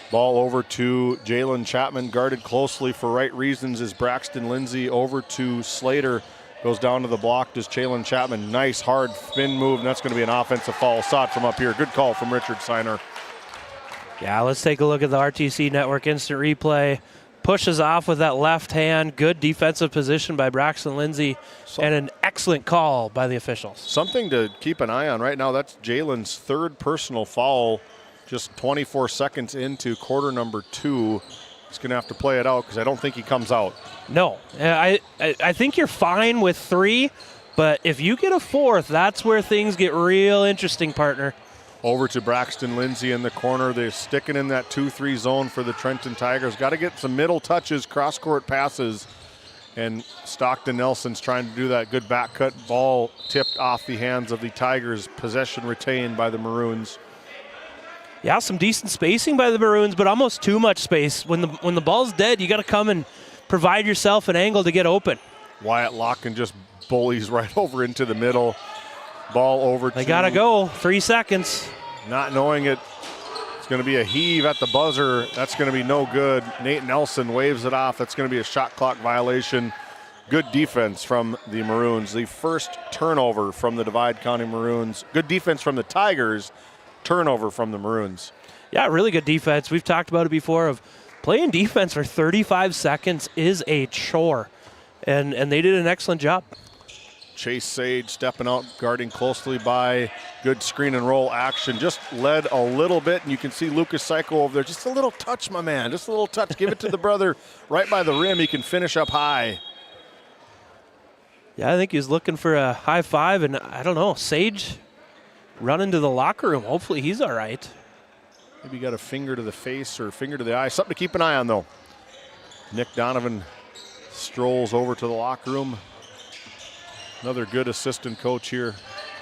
Ball over to Jalen Chapman, guarded closely for right reasons is Braxton Lindsay. Over to Slater. Goes down to the block, does Jalen Chapman. Nice hard spin move, and that's going to be an offensive foul. Saw it from up here. Good call from Richard Seiner. Yeah, let's take a look at the RTC Network instant replay. Pushes off with that left hand. Good defensive position by Braxton Lindsay, and an excellent call by the officials. Something to keep an eye on right now. That's Jalen's third personal foul, just 24 seconds into quarter number 2. He's going to have to play it out because I don't think he comes out. No, I think you're fine with 3, but if you get a 4th, that's where things get real interesting, partner. Over to Braxton Lindsay in the corner. They're sticking in that 2-3 zone for the Trenton Tigers. Got to get some middle touches, cross-court passes, and Stockton Nelson's trying to do that. Good back cut, ball tipped off the hands of the Tigers. Possession retained by the Maroons. Yeah, some decent spacing by the Maroons, but almost too much space. When the ball's dead, you got to come and provide yourself an angle to get open. Wyatt Locken just bullies right over into the middle. Ball over to... They got to go. 3 seconds. Not knowing it. It's going to be a heave at the buzzer. That's going to be no good. Nate Nelson waves it off. That's going to be a shot clock violation. Good defense from the Maroons. The first turnover from the Divide County Maroons. Good defense from the Tigers. Turnover from the Maroons. Yeah, really good defense. We've talked about it before, of playing defense for 35 seconds is a chore. And they did an excellent job. Chase Sage stepping out, guarding closely by. Good screen and roll action. Just led a little bit, and you can see Lucas Psycho over there. Just a little touch, my man. Just a little touch. Give it to the brother right by the rim. He can finish up high. Yeah, I think he was looking for a high five, and I don't know, Sage running to the locker room. Hopefully he's all right. Maybe got a finger to the face or finger to the eye. Something to keep an eye on, though. Nick Donovan strolls over to the locker room. Another good assistant coach here.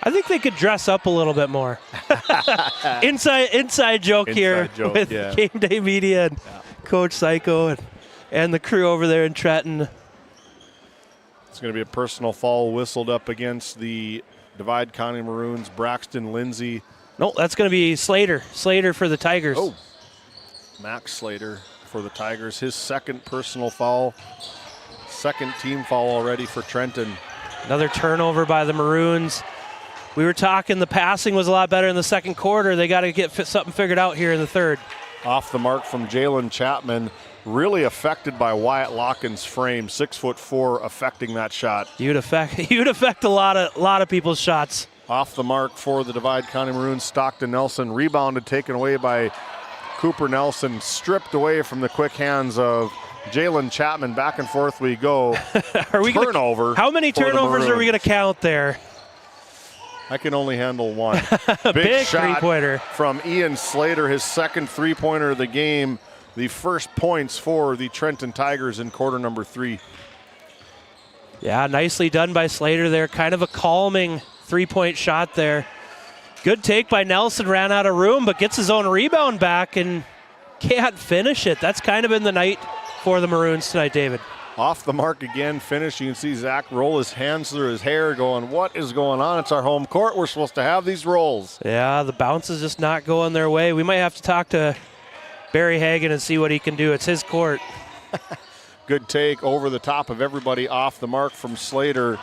I think they could dress up a little bit more. inside joke here with Game Day Media and Coach Psycho and the crew over there in Trenton. It's going to be a personal foul whistled up against the Divide County Maroons. Braxton Lindsay. No, that's going to be Slater. Slater for the Tigers. Oh, Max Slater for the Tigers. His second personal foul. Second team foul already for Trenton. Another turnover by the Maroons. We were talking the passing was a lot better in the second quarter. They got to get something figured out here in the third. Off the mark from Jalen Chapman. Really affected by Wyatt Locken's frame. 6'4", affecting that shot. You'd affect a lot of people's shots. Off the mark for the Divide County Maroons. Stockton Nelson rebounded, taken away by Cooper Nelson, stripped away from the quick hands of Jalen Chapman. Back and forth we go. Are we Turnover. How many turnovers are we going to count there? I can only handle one. Big shot three-pointer from Ian Slater, his second three-pointer of the game. The first points for the Trenton Tigers in quarter number 3. Yeah, nicely done by Slater there. Kind of a calming three-point shot there. Good take by Nelson, ran out of room, but gets his own rebound back and can't finish it. That's kind of been the night for the Maroons tonight, David. Off the mark again, finish. You can see Zach roll his hands through his hair going, what is going on? It's our home court. We're supposed to have these rolls. Yeah, the bounce is just not going their way. We might have to talk to Barry Haggin and see what he can do. It's his court. Good take over the top of everybody. Off the mark from Slater.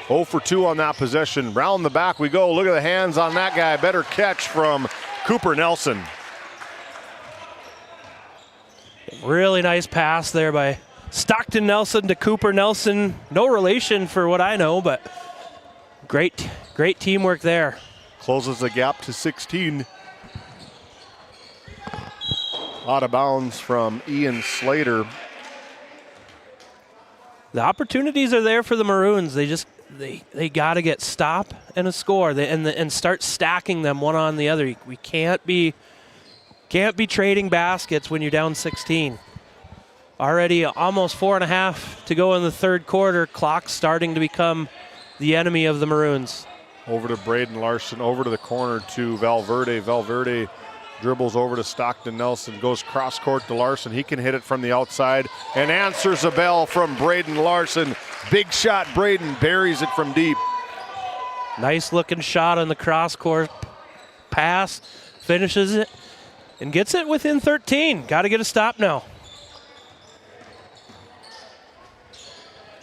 0 for 2 on that possession. Round the back we go. Look at the hands on that guy. Better catch from Cooper Nelson. Really nice pass there by Stockton Nelson to Cooper Nelson. No relation for what I know, but great teamwork there. Closes the gap to 16. Out of bounds from Ian Slater. The opportunities are there for the Maroons. They got to get stop and a score and start stacking them one on the other. We can't be trading baskets when you're down 16. Already almost 4.5 to go in the third quarter. Clock's starting to become the enemy of the Maroons. Over to Braden Larson, over to the corner to Valverde. Valverde dribbles over to Stockton Nelson, goes cross court to Larson. He can hit it from the outside and answers a bell from Braden Larson. Big shot, Braden buries it from deep. Nice looking shot on the cross court pass, finishes it and gets it within 13. Got to get a stop now.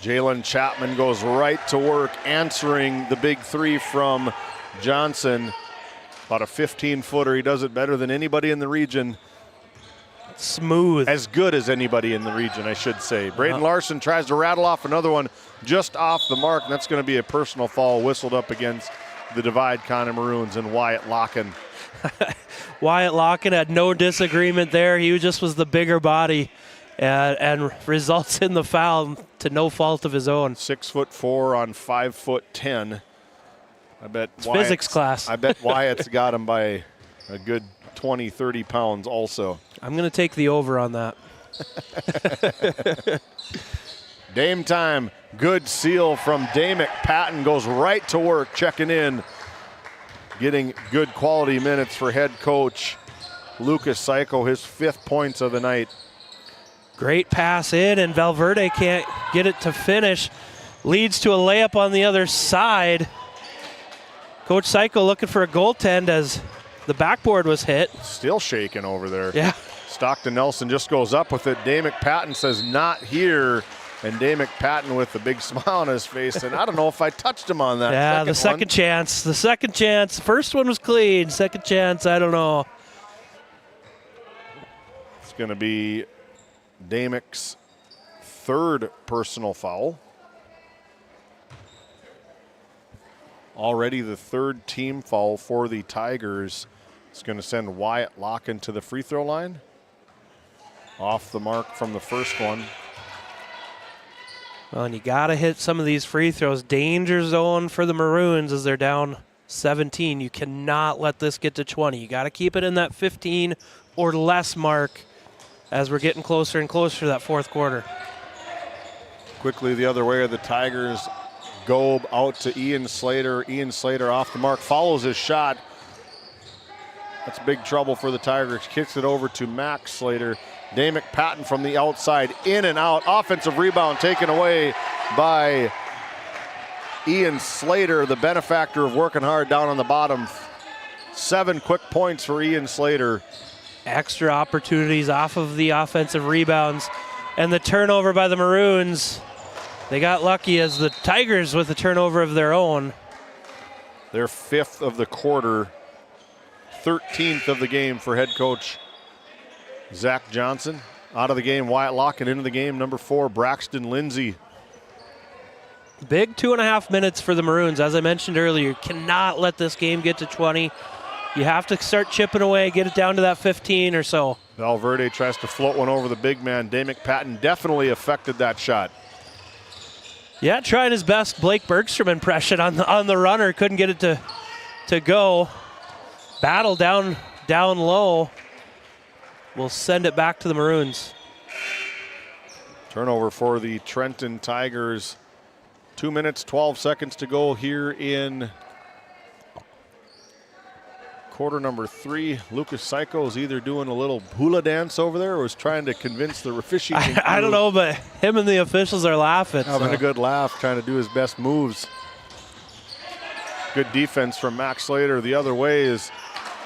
Jalen Chapman goes right to work answering the big three from Johnson. About a 15-footer. He does it better than anybody in the region. Smooth. As good as anybody in the region, I should say. Braden Larson tries to rattle off another one just off the mark, and that's going to be a personal foul whistled up against the Divide County Maroons and Wyatt Locken. Wyatt Locken had no disagreement there. He just was the bigger body and results in the foul to no fault of his own. 6'4" on 5'10". I bet it's physics class. I bet Wyatt's got him by a good 20, 30 pounds also. I'm going to take the over on that. Dame time. Good seal from Damick. Patton goes right to work, checking in. Getting good quality minutes for head coach Lucas Psycho, his 5th points of the night. Great pass in, and Valverde can't get it to finish. Leads to a layup on the other side. Coach Psycho looking for a goaltend as the backboard was hit. Still shaking over there. Yeah. Stockton Nelson just goes up with it. Damick Patton says, not here. And Damick Patton with a big smile on his face. And I don't know if I touched him on that. Yeah, the second chance. The second chance. The first one was clean. Second chance, I don't know. It's going to be Damick's 3rd personal foul. Already the 3rd team foul for the Tigers. It's going to send Wyatt Locken to the free throw line. Off the mark from the first one. Well, and you got to hit some of these free throws. Danger zone for the Maroons as they're down 17. You cannot let this get to 20. You got to keep it in that 15 or less mark as we're getting closer and closer to that 4th quarter. Quickly the other way are the Tigers. Go out to Ian Slater. Ian Slater off the mark, follows his shot. That's big trouble for the Tigers. Kicks it over to Max Slater. Damick Patton from the outside, in and out. Offensive rebound taken away by Ian Slater, the benefactor of working hard down on the bottom. 7 quick points for Ian Slater. Extra opportunities off of the offensive rebounds. And the turnover by the Maroons. They got lucky as the Tigers with a turnover of their own. Their 5th of the quarter, 13th of the game for head coach Zach Johnson. Out of the game, Wyatt Locken. Into the game, number 4, Braxton Lindsay. Big 2.5 minutes for the Maroons. As I mentioned earlier, you cannot let this game get to 20. You have to start chipping away, get it down to that 15 or so. Valverde tries to float one over the big man. Damick Patton definitely affected that shot. Yeah, trying his best Blake Bergstrom impression on the runner. Couldn't get it to go. Battle down low. We'll send it back to the Maroons. Turnover for the Trenton Tigers. 2 minutes, 12 seconds to go here in quarter number 3. Lucas Psycho is either doing a little hula dance over there or is trying to convince the officiating. I don't know, but him and the officials are laughing. Having a good laugh, trying to do his best moves. Good defense from Max Slater. The other way is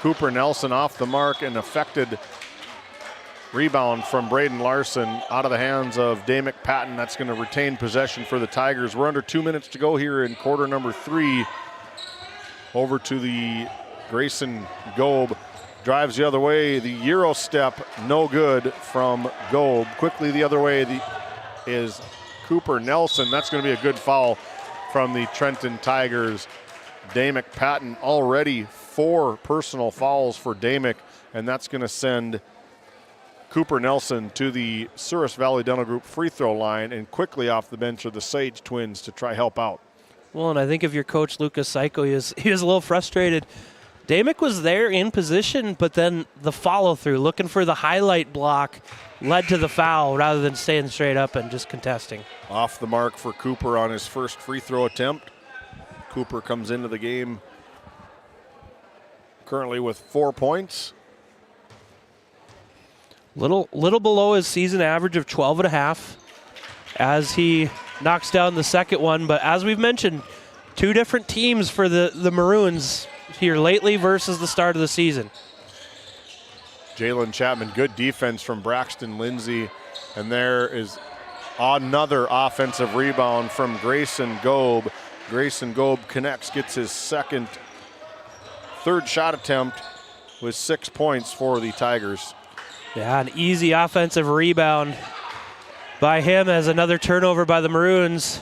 Cooper Nelson off the mark, and affected rebound from Braden Larson out of the hands of Damick Patton. That's going to retain possession for the Tigers. We're under 2 minutes to go here in quarter number 3. Over to the Grayson Gobe. Drives the other way. The Euro step, no good from Gobe. Quickly the other way is Cooper Nelson. That's going to be a good foul from the Trenton Tigers. Damick Patton, already 4 personal fouls for Damick, and that's going to send Cooper Nelson to the Souris Valley Dental Group free throw line, and quickly off the bench are the Sage twins to try help out. Well, and I think if you're Coach Lucas Psycho, he was a little frustrated. Damick was there in position, but then the follow-through, looking for the highlight block, led to the foul rather than staying straight up and just contesting. Off the mark for Cooper on his first free throw attempt. Cooper comes into the game currently with 4 points. Little below his season average of 12.5 as he knocks down the second one. But as we've mentioned, 2 different teams for the Maroons here lately versus the start of the season. Jalen Chapman, good defense from Braxton Lindsay. And there is another offensive rebound from Grayson Gobe. Grayson Gobe connects, gets his third shot attempt with 6 points for the Tigers. Yeah, an easy offensive rebound by him as another turnover by the Maroons.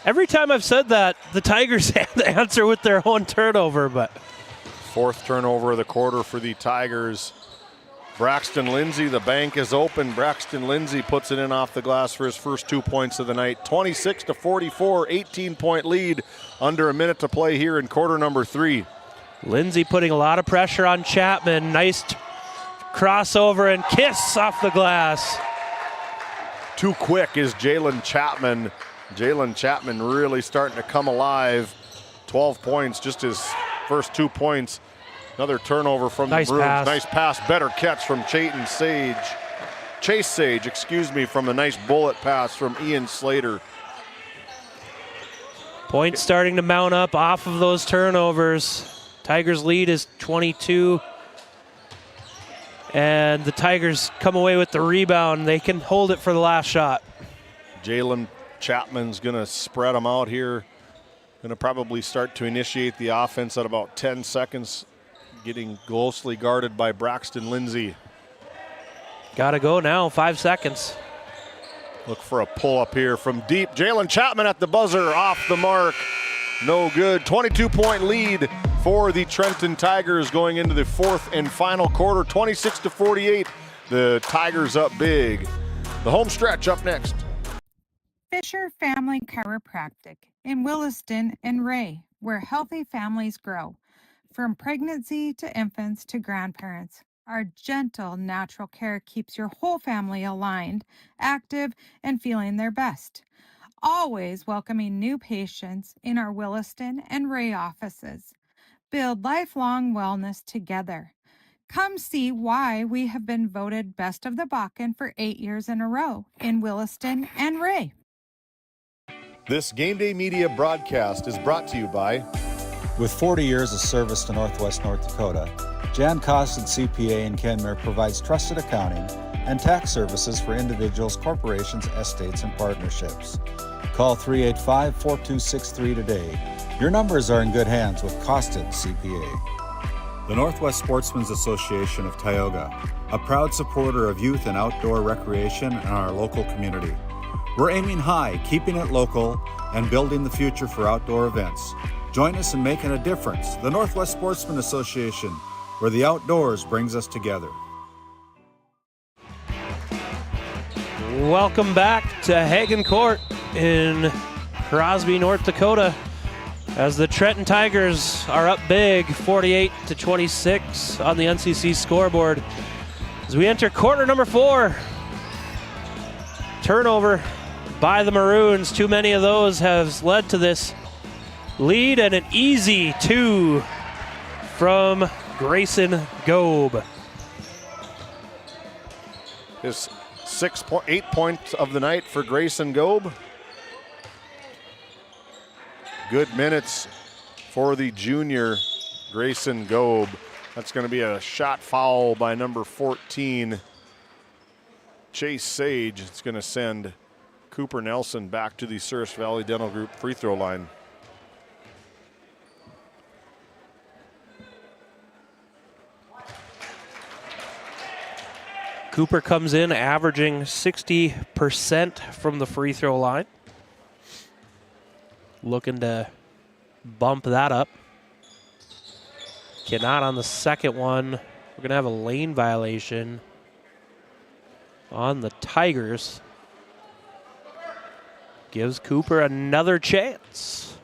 Every time I've said that, the Tigers have to answer with their own turnover, but 4th turnover of the quarter for the Tigers. Braxton Lindsay, the bank is open. Braxton Lindsay puts it in off the glass for his first 2 points of the night. 26-44, 18-point lead under a minute to play here in quarter number 3. Lindsay putting a lot of pressure on Chapman. Nice crossover and kiss off the glass. Too quick is Jalen Chapman. Jalen Chapman really starting to come alive. 12 points, just his first 2 points. Another turnover from the Maroons. Nice pass, better catch from Chase Sage, from the nice bullet pass from Ian Slater. Points starting to mount up off of those turnovers. Tigers lead is 22. And the Tigers come away with the rebound. They can hold it for the last shot. Jalen Chapman's going to spread them out here. Going to probably start to initiate the offense at about 10 seconds. Getting closely guarded by Braxton Lindsay. Got to go now, 5 seconds. Look for a pull-up here from deep. Jalen Chapman at the buzzer, off the mark. No good. 22-point lead for the Trenton Tigers going into the 4th and final quarter. 26-48. The Tigers up big. The home stretch up next. Fisher Family Chiropractic in Williston and Ray, where healthy families grow. From pregnancy to infants to grandparents, our gentle, natural care keeps your whole family aligned, active, and feeling their best. Always welcoming new patients in our Williston and Ray offices. Build lifelong wellness together. Come see why we have been voted Best of the Bakken for 8 years in a row in Williston and Ray. This Game Day Media broadcast is brought to you by... With 40 years of service to Northwest North Dakota, Jan Costin CPA in Kenmare provides trusted accounting and tax services for individuals, corporations, estates, and partnerships. Call 385-4263 today. Your numbers are in good hands with Costin CPA. The Northwest Sportsmen's Association of Tioga, a proud supporter of youth and outdoor recreation in our local community. We're aiming high, keeping it local, and building the future for outdoor events. Join us in making a difference. The Northwest Sportsman Association, where the outdoors brings us together. Welcome back to Haggin Court in Crosby, North Dakota, as the Trenton Tigers are up big, 48-26 on the NCC scoreboard. As we enter quarter number 4, turnover by the Maroons. Too many of those have led to this lead, and an easy 2 from Grayson Gobe. His 8 points of the night for Grayson Gobe. Good minutes for the junior Grayson Gobe. That's going to be a shot foul by number 14, Chase Sage. It's going to send Cooper Nelson back to the Souris Valley Dental Group free throw line. Cooper comes in averaging 60% from the free throw line. Looking to bump that up. Cannot on the second one. We're going to have a lane violation on the Tigers. Gives Cooper another chance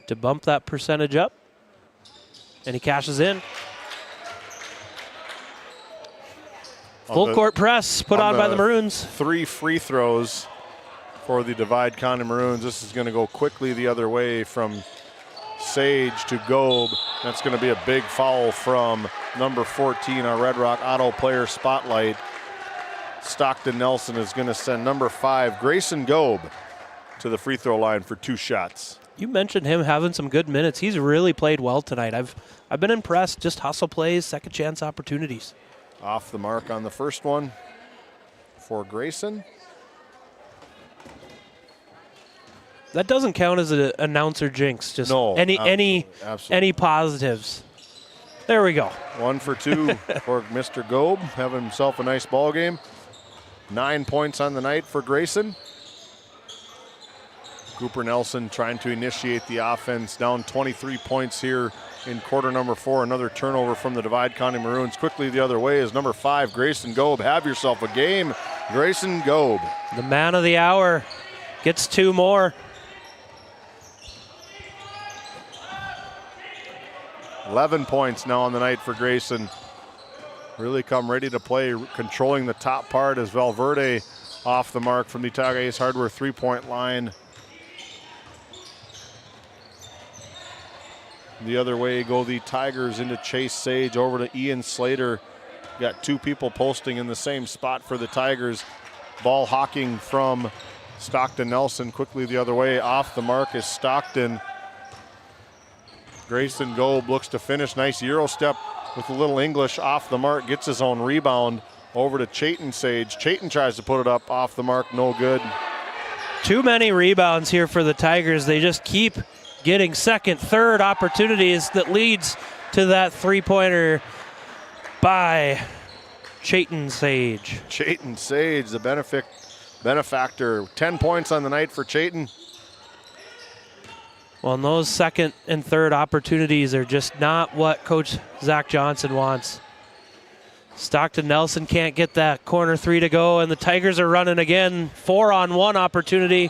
to bump that percentage up. And he cashes in. Full court press put on by the Maroons. 3 free throws for the Divide County Maroons. This is going to go quickly the other way from Sage to Gobe. That's going to be a big foul from number 14, our Red Rock Auto player spotlight. Stockton Nelson is going to send number 5, Grayson Gobe, to the free throw line for 2 shots. You mentioned him having some good minutes. He's really played well tonight. I've been impressed. Just hustle plays, second chance opportunities. Off the mark on the first one for Grayson. That doesn't count as an announcer jinx. Just no, any positives. There we go. 1 for 2 for Mr. Gobe, having himself a nice ball game. 9 points on the night for Grayson. Cooper Nelson trying to initiate the offense, down 23 points here in quarter number 4. Another turnover from the Divide County Maroons. Quickly the other way is number 5, Grayson Gobe. Have yourself a game, Grayson Gobe. The man of the hour gets 2 more. 11 points now on the night for Grayson. Really come ready to play, controlling the top part as Valverde off the mark from the Tiger Ace Hardware 3-point line. The other way go the Tigers into Chase Sage over to Ian Slater. Got 2 people posting in the same spot for the Tigers. Ball hawking from Stockton Nelson. Quickly the other way, off the mark is Stockton. Grayson Gobe looks to finish. Nice Euro step with a little English, off the mark, gets his own rebound over to Chayton Sage. Chayton tries to put it up, off the mark, no good. Too many rebounds here for the Tigers. They just keep getting second, third opportunities that leads to that 3-pointer by Chayton Sage. Chayton Sage, the benefactor. 10 points on the night for Chayton. Well, and those second and third opportunities are just not what Coach Zach Johnson wants. Stockton Nelson can't get that corner 3 to go, and the Tigers are running again. 4-on-1 opportunity,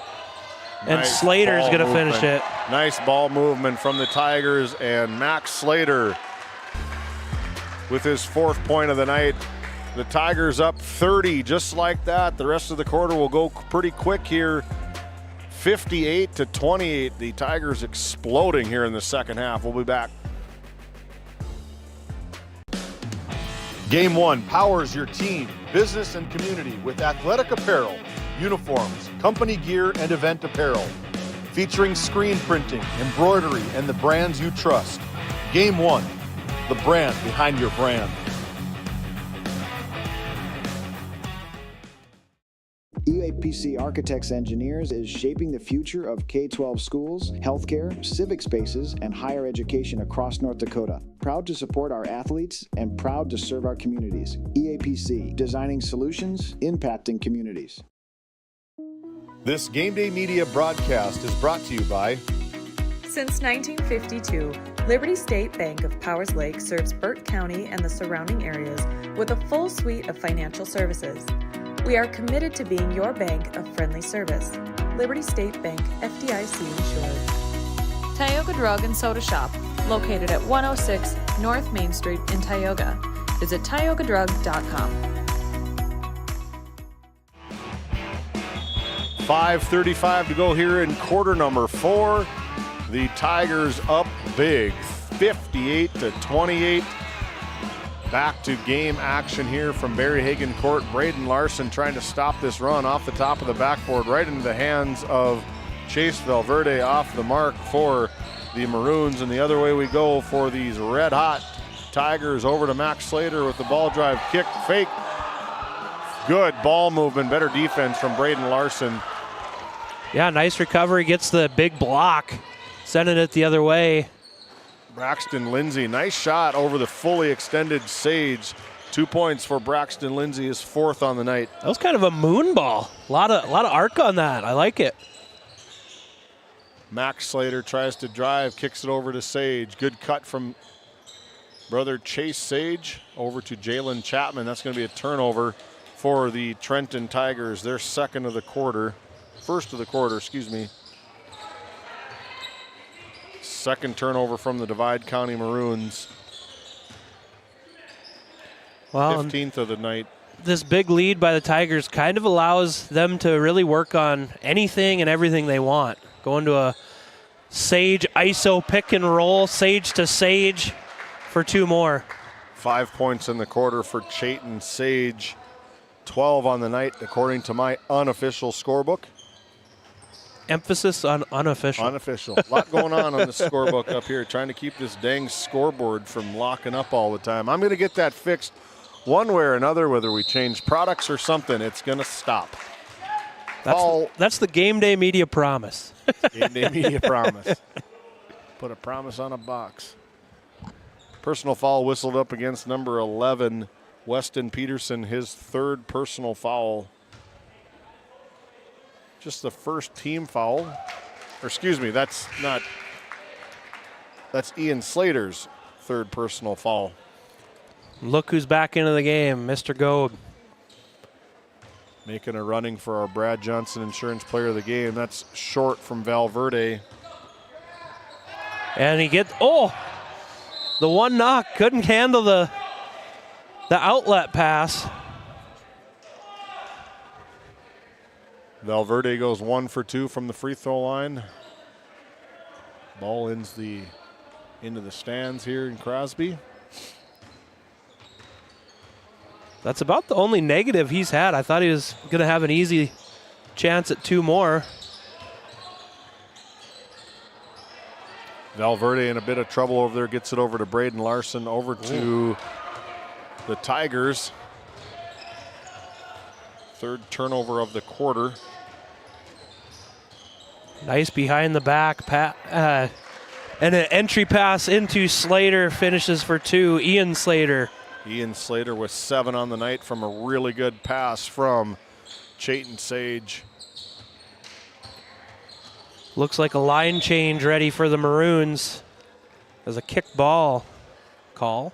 and nice Slater's going to finish it. Nice ball movement from the Tigers, and Max Slater with his 4th point of the night. The Tigers up 30, just like that. The rest of the quarter will go pretty quick here. 58-28. The Tigers exploding here in the second half. We'll be back. Game 1 powers your team, business, and community with athletic apparel, uniforms, company gear, and event apparel. Featuring screen printing, embroidery, and the brands you trust. Game 1, the brand behind your brand. EAPC Architects Engineers is shaping the future of K-12 schools, healthcare, civic spaces, and higher education across North Dakota. Proud to support our athletes and proud to serve our communities. EAPC, designing solutions, impacting communities. This Game Day Media broadcast is brought to you by Since 1952, Liberty State Bank of Powers Lake serves Burt County and the surrounding areas with a full suite of financial services. We are committed to being your bank of friendly service. Liberty State Bank, FDIC insured. Tioga Drug and Soda Shop, located at 106 North Main Street in Tioga. Visit tiogadrug.com. 5:35 to go here in quarter number 4. The Tigers up big, 58-28. Back to game action here from Barry Haggin Court. Braden Larson trying to stop this run off the top of the backboard, right into the hands of Chase Valverde, off the mark for the Maroons. And the other way we go for these red hot Tigers. Over to Max Slater with the ball drive, kick, fake. Good ball movement, better defense from Braden Larson. Yeah, nice recovery, gets the big block, sending it the other way. Braxton Lindsay, nice shot over the fully extended Sage. 2 points for Braxton Lindsay, his 4th on the night. That was kind of a moon ball. A lot of arc on that. I like it. Max Slater tries to drive, kicks it over to Sage. Good cut from brother Chase Sage over to Jalen Chapman. That's going to be a turnover for the Trenton Tigers. Their first of the quarter, excuse me. Second turnover from the Divide County Maroons. Well, 15th of the night. This big lead by the Tigers kind of allows them to really work on anything and everything they want. Going to a Sage ISO pick and roll, Sage to Sage for 2 more. 5 points in the quarter for Chayton Sage. 12 on the night, according to my unofficial scorebook. Emphasis on unofficial. Unofficial. A lot going on the scorebook up here, trying to keep this dang scoreboard from locking up all the time. I'm going to get that fixed one way or another, whether we change products or something. It's going to stop. That's the Game Day Media promise. Game Day Media promise. Put a promise on a box. Personal foul whistled up against number 11, Weston Peterson, his 3rd personal foul. Just the first team foul. Or excuse me, that's Ian Slater's 3rd personal foul. Look who's back into the game, Mr. Goad. Making a running for our Brad Johnson Insurance Player of the Game. That's short from Valverde. And he gets, the one knock, couldn't handle the outlet pass. Valverde goes 1 for 2 from the free throw line. Ball into the stands here in Crosby. That's about the only negative he's had. I thought he was going to have an easy chance at 2 more. Valverde in a bit of trouble over there, gets it over to Braden Larson, over to the Tigers. 3rd turnover of the quarter. Nice behind the back and an entry pass into Slater, finishes for 2. Ian Slater. Ian Slater with 7 on the night from a really good pass from Chayton Sage. Looks like a line change ready for the Maroons as a kick ball call.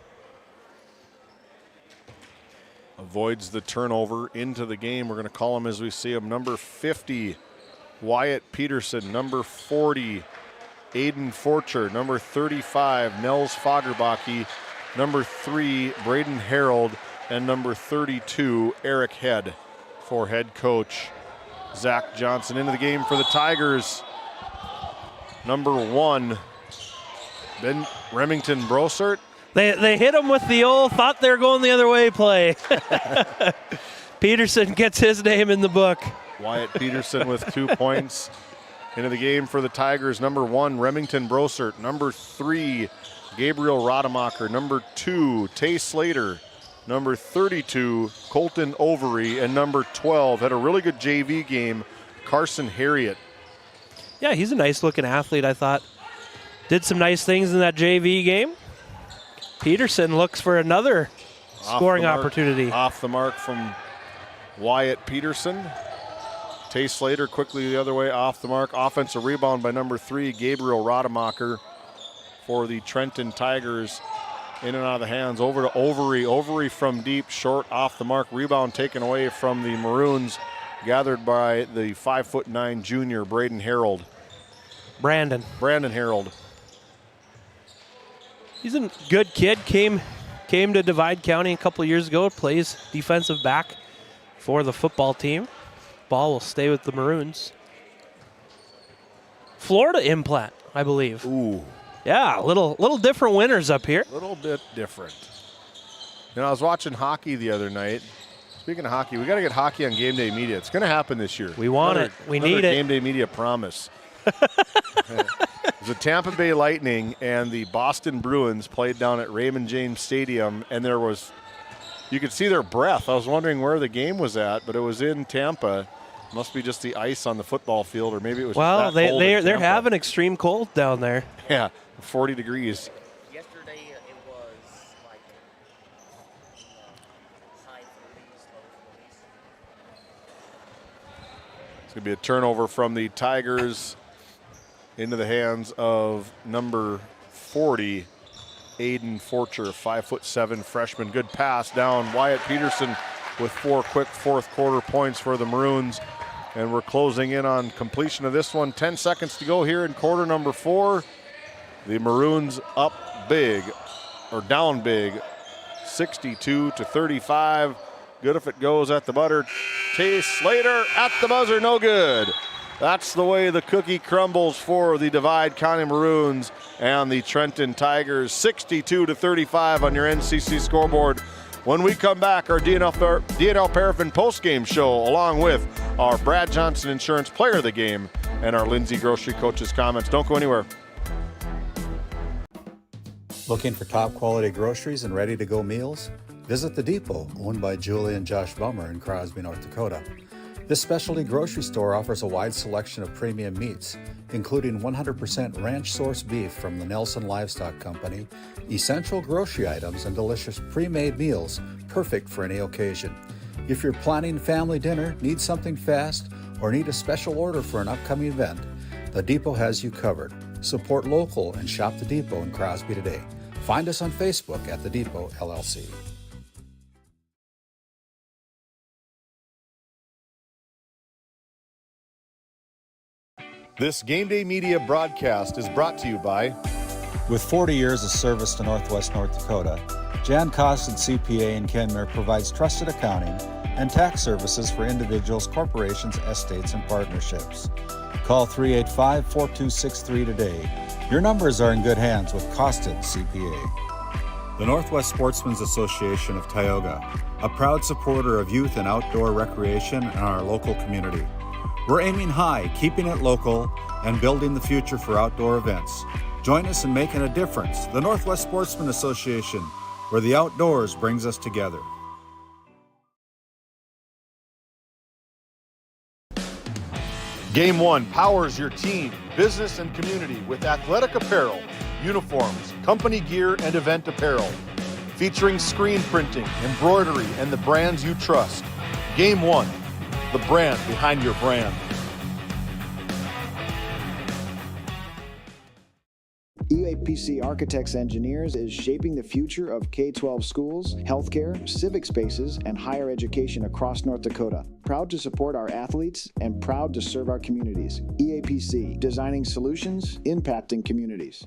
Avoids the turnover into the game. We're going to call him as we see him. Number 50, Wyatt Peterson. Number 40, Aiden Forcher. Number 35, Nels Fagerbaki. Number 3, Braden Harold. And number 32, Eric Head, for head coach Zach Johnson. Into the game for the Tigers. Number 1, Ben Remington Brossart. They hit him with the old thought they were going the other way play. Peterson gets his name in the book. Wyatt Peterson with 2 points. Into the game for the Tigers. Number 1, Remington Brossart. Number 3, Gabriel Rademacher. Number 2, Tay Slater. Number 32, Colton Overy. And number 12, had a really good JV game, Carson Harriet. Yeah, he's a nice-looking athlete, I thought. Did some nice things in that JV game. Peterson looks for another scoring opportunity. Off the mark from Wyatt Peterson. Tay Slater quickly the other way off the mark. Offensive rebound by number 3, Gabriel Rademacher for the Trenton Tigers. In and out of the hands, over to Overy. Overy from deep, short, off the mark. Rebound taken away from the Maroons, gathered by the 5'9" junior, Brandon Harold. He's a good kid. Came to Divide County a couple of years ago. Plays defensive back for the football team. Ball will stay with the Maroons. Florida implant, I believe. Ooh. Yeah, little different winners up here. A little bit different. You know, I was watching hockey the other night. Speaking of hockey, we got to get hockey on GameDay Media. It's going to happen this year. We want it. We need it. GameDay Media promise. The Tampa Bay Lightning and the Boston Bruins played down at Raymond James Stadium, and you could see their breath. I was wondering where the game was at, but it was in Tampa. Must be just the ice on the football field, or maybe it was. Well, just that cold they're having extreme cold down there. Yeah, 40 degrees. Yesterday it was like high 30s, low 40s. It's going to be a turnover from the Tigers into the hands of number 40, Aiden Forcher, 5'7" freshman. Good pass down. Wyatt Peterson with 4 quick fourth quarter points for the Maroons. And we're closing in on completion of this one. 10 seconds to go here in quarter number 4. The Maroons up big, or down big, 62-35. Good if it goes at the butter. Tay Slater at the buzzer, no good. That's the way the cookie crumbles for the Divide County Maroons and the Trenton Tigers. 62-35 on your NCC scoreboard. When we come back, our DNL Paraffin postgame show, along with our Brad Johnson Insurance Player of the Game and our Lindsay Grocery Coach's comments. Don't go anywhere. Looking for top quality groceries and ready to go meals? Visit The Depot, owned by Julie and Josh Bummer in Crosby, North Dakota. This specialty grocery store offers a wide selection of premium meats, including 100% ranch source beef from the Nelson Livestock Company, essential grocery items, and delicious pre-made meals perfect for any occasion. If you're planning family dinner, need something fast, or need a special order for an upcoming event, The Depot has you covered. Support local and shop The Depot in Crosby today. Find us on Facebook at The Depot LLC. This Game Day Media broadcast is brought to you by... With 40 years of service to Northwest North Dakota, Jan Costin CPA in Kenmare provides trusted accounting and tax services for individuals, corporations, estates, and partnerships. Call 385-4263 today. Your numbers are in good hands with Costin CPA. The Northwest Sportsmen's Association of Tioga, a proud supporter of youth and outdoor recreation in our local community. We're aiming high, keeping it local, and building the future for outdoor events. Join us in making a difference. The Northwest Sportsmen Association, where the outdoors brings us together. Game One powers your team, business, and community with athletic apparel, uniforms, company gear, and event apparel. Featuring screen printing, embroidery, and the brands you trust. Game One, the brand behind your brand. UAPC Architects Engineers is shaping the future of K-12 schools, healthcare, civic spaces, and higher education across North Dakota. Proud to support our athletes and proud to serve our communities. EAPC, designing solutions, impacting communities.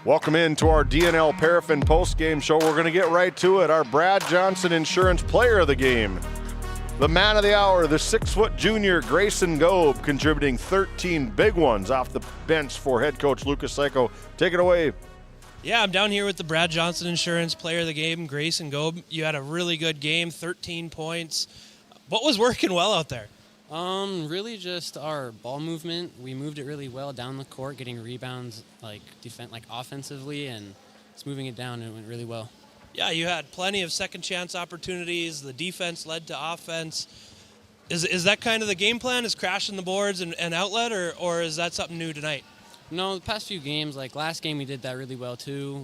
Welcome into our DNL Paraffin postgame show. We're going to get right to it. Our Brad Johnson Insurance Player of the Game. The man of the hour, the 6-foot junior, Grayson Gobe, contributing 13 big ones off the bench for head coach Lucas Psycho. Take it away. Yeah, I'm down here with the Brad Johnson Insurance Player of the Game, Grayson Gobe. You had a really good game, 13 points. What was working well out there? Really just our ball movement. We moved it really well down the court, getting rebounds offensively, and just moving it down, and it went really well. Yeah, you had plenty of second chance opportunities. The defense led to offense. Is that kind of the game plan, is crashing the boards and outlet, or is that something new tonight? No, the past few games, like last game we did that really well too.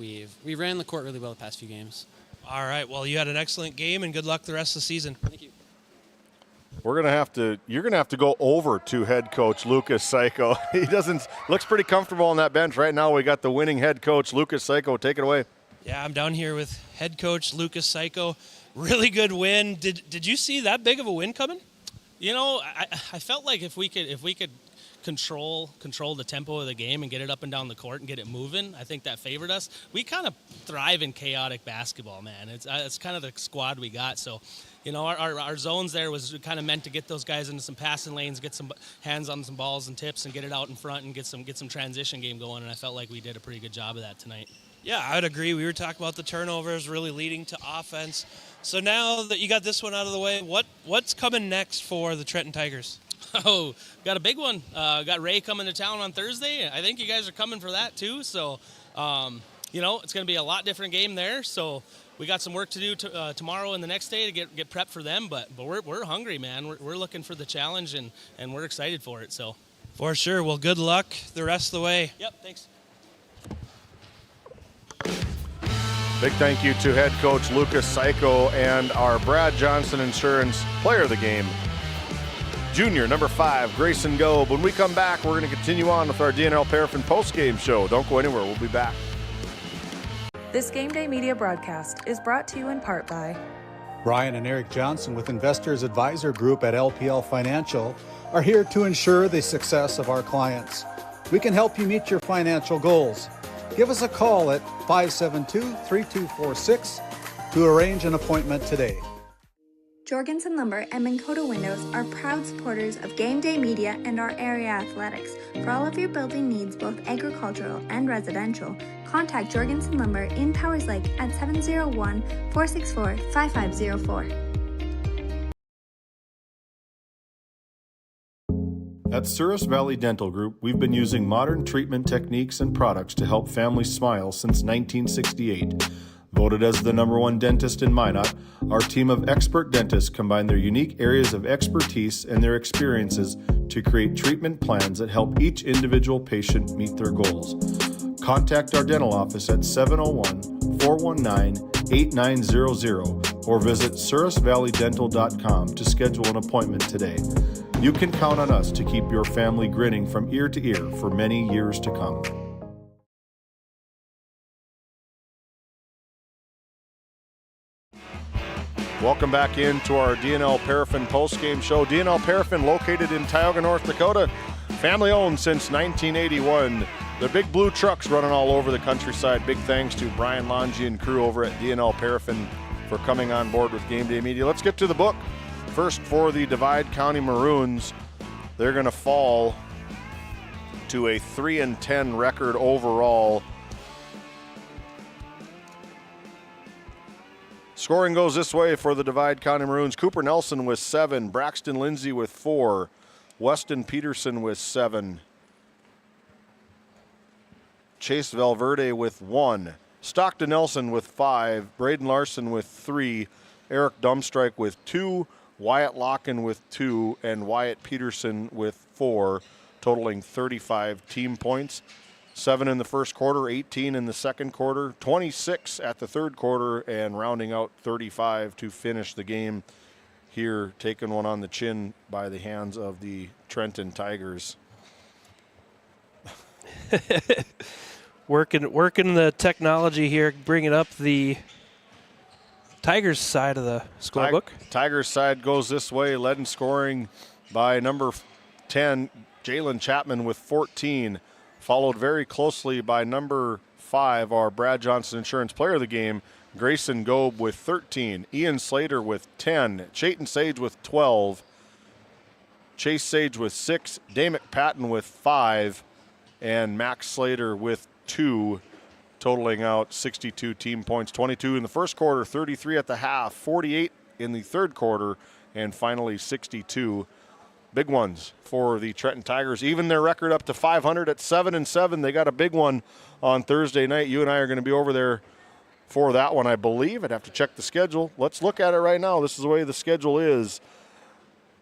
We ran the court really well the past few games. All right. Well, you had an excellent game, and good luck the rest of the season. Thank you. You're going to have to go over to head coach Lucas Psycho. He looks pretty comfortable on that bench right now. We got the winning head coach, Lucas Psycho. Take it away. Yeah, I'm down here with head coach Lucas Psycho. Really good win. Did you see that big of a win coming? You know, I felt like if we could control the tempo of the game and get it up and down the court and get it moving, I think that favored us. We kind of thrive in chaotic basketball, man. It's kind of the squad we got. So, you know, our zones there was kind of meant to get those guys into some passing lanes, get some hands on some balls and tips, and get it out in front and get some transition game going. And I felt like we did a pretty good job of that tonight. Yeah, I would agree. We were talking about the turnovers really leading to offense. So now that you got this one out of the way, what's coming next for the Trenton Tigers? Oh, got a big one. Got Ray coming to town on Thursday. I think you guys are coming for that too. So, you know, it's going to be a lot different game there. So we got some work to do tomorrow and the next day to get prepped for them. But we're hungry, man. We're looking for the challenge and we're excited for it. So, for sure. Well, good luck the rest of the way. Yep. Thanks. Big thank you to head coach Lucas Psycho and our Brad Johnson Insurance player of the game, junior, number 5, Grayson Gobe. When we come back, we're going to continue on with our DNL Paraffin post-game show. Don't go anywhere. We'll be back. This Game Day Media broadcast is brought to you in part by Brian and Eric Johnson with Investors Advisor Group at LPL Financial are here to ensure the success of our clients. We can help you meet your financial goals. Give us a call at 572-3246 to arrange an appointment today. Jorgensen Lumber and Minn Kota Windows are proud supporters of Game Day Media and our area athletics. For all of your building needs, both agricultural and residential, contact Jorgensen Lumber in Powers Lake at 701-464-5504. At Souris Valley Dental Group, we've been using modern treatment techniques and products to help families smile since 1968. Voted as the #1 dentist in Minot, our team of expert dentists combine their unique areas of expertise and their experiences to create treatment plans that help each individual patient meet their goals. Contact our dental office at 701-419-8900 or visit sourisvalleydental.com to schedule an appointment today. You can count on us to keep your family grinning from ear to ear for many years to come. Welcome back into our DNL Paraffin postgame show. DNL Paraffin, located in Tioga, North Dakota, family owned since 1981. The big blue trucks running all over the countryside. Big thanks to Brian Longi and crew over at DNL Paraffin for coming on board with Game Day Media. Let's get to the book. First, for the Divide County Maroons, they're going to fall to a 3-10 record overall. Scoring goes this way for the Divide County Maroons. Cooper Nelson with 7, Braxton Lindsay with 4, Weston Peterson with 7, Chase Valverde with 1, Stockton Nelson with 5, Braden Larson with 3, Eric Dumstrike with 2, Wyatt Locken with 2, and Wyatt Peterson with 4, totaling 35 team points. 7 in the first quarter, 18 in the second quarter, 26 at the third quarter, and rounding out 35 to finish the game here, taking one on the chin by the hands of the Trenton Tigers. Working the technology here, bringing up the Tigers side of the scorebook. Tigers side goes this way, led in scoring by number 10, Jalen Chapman with 14, followed very closely by number 5, our Brad Johnson Insurance player of the game, Grayson Gobe with 13, Ian Slater with 10, Chayton Sage with 12, Chase Sage with 6, Damick Patton with 5, and Max Slater with 2, totaling out 62 team points, 22 in the first quarter, 33 at the half, 48 in the third quarter, and finally 62. Big ones for the Trenton Tigers. Even their record up to 500 at 7-7. They got a big one on Thursday night. You and I are going to be over there for that one, I believe. I'd have to check the schedule. Let's look at it right now. This is the way the schedule is.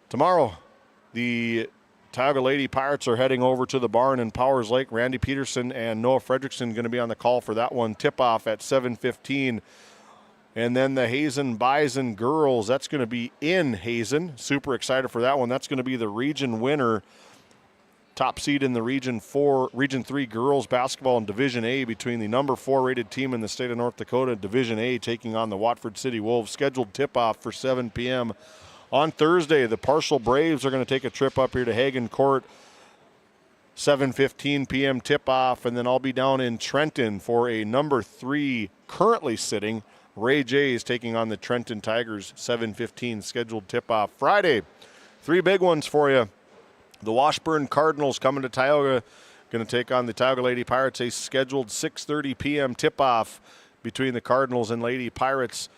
Tomorrow, the Tioga Lady Pirates are heading over to the barn in Powers Lake. Randy Peterson and Noah Fredrickson going to be on the call for that one. Tip-off at 7:15. And then the Hazen Bison girls, that's going to be in Hazen. Super excited for that one. That's going to be the region winner. Top seed in the Region 3 girls basketball in Division A between the number 4 rated team in the state of North Dakota, Division A, taking on the Watford City Wolves. Scheduled tip-off for 7 p.m. on Thursday. The Partial Braves are going to take a trip up here to Haggin Court. 7:15 p.m. tip-off, and then I'll be down in Trenton for a number 3 currently sitting. Ray Jays taking on the Trenton Tigers. 7:15 scheduled tip-off. Friday, 3 big ones for you. The Washburn Cardinals coming to Tioga, going to take on the Tioga Lady Pirates. A scheduled 6:30 p.m. tip-off between the Cardinals and Lady Pirates.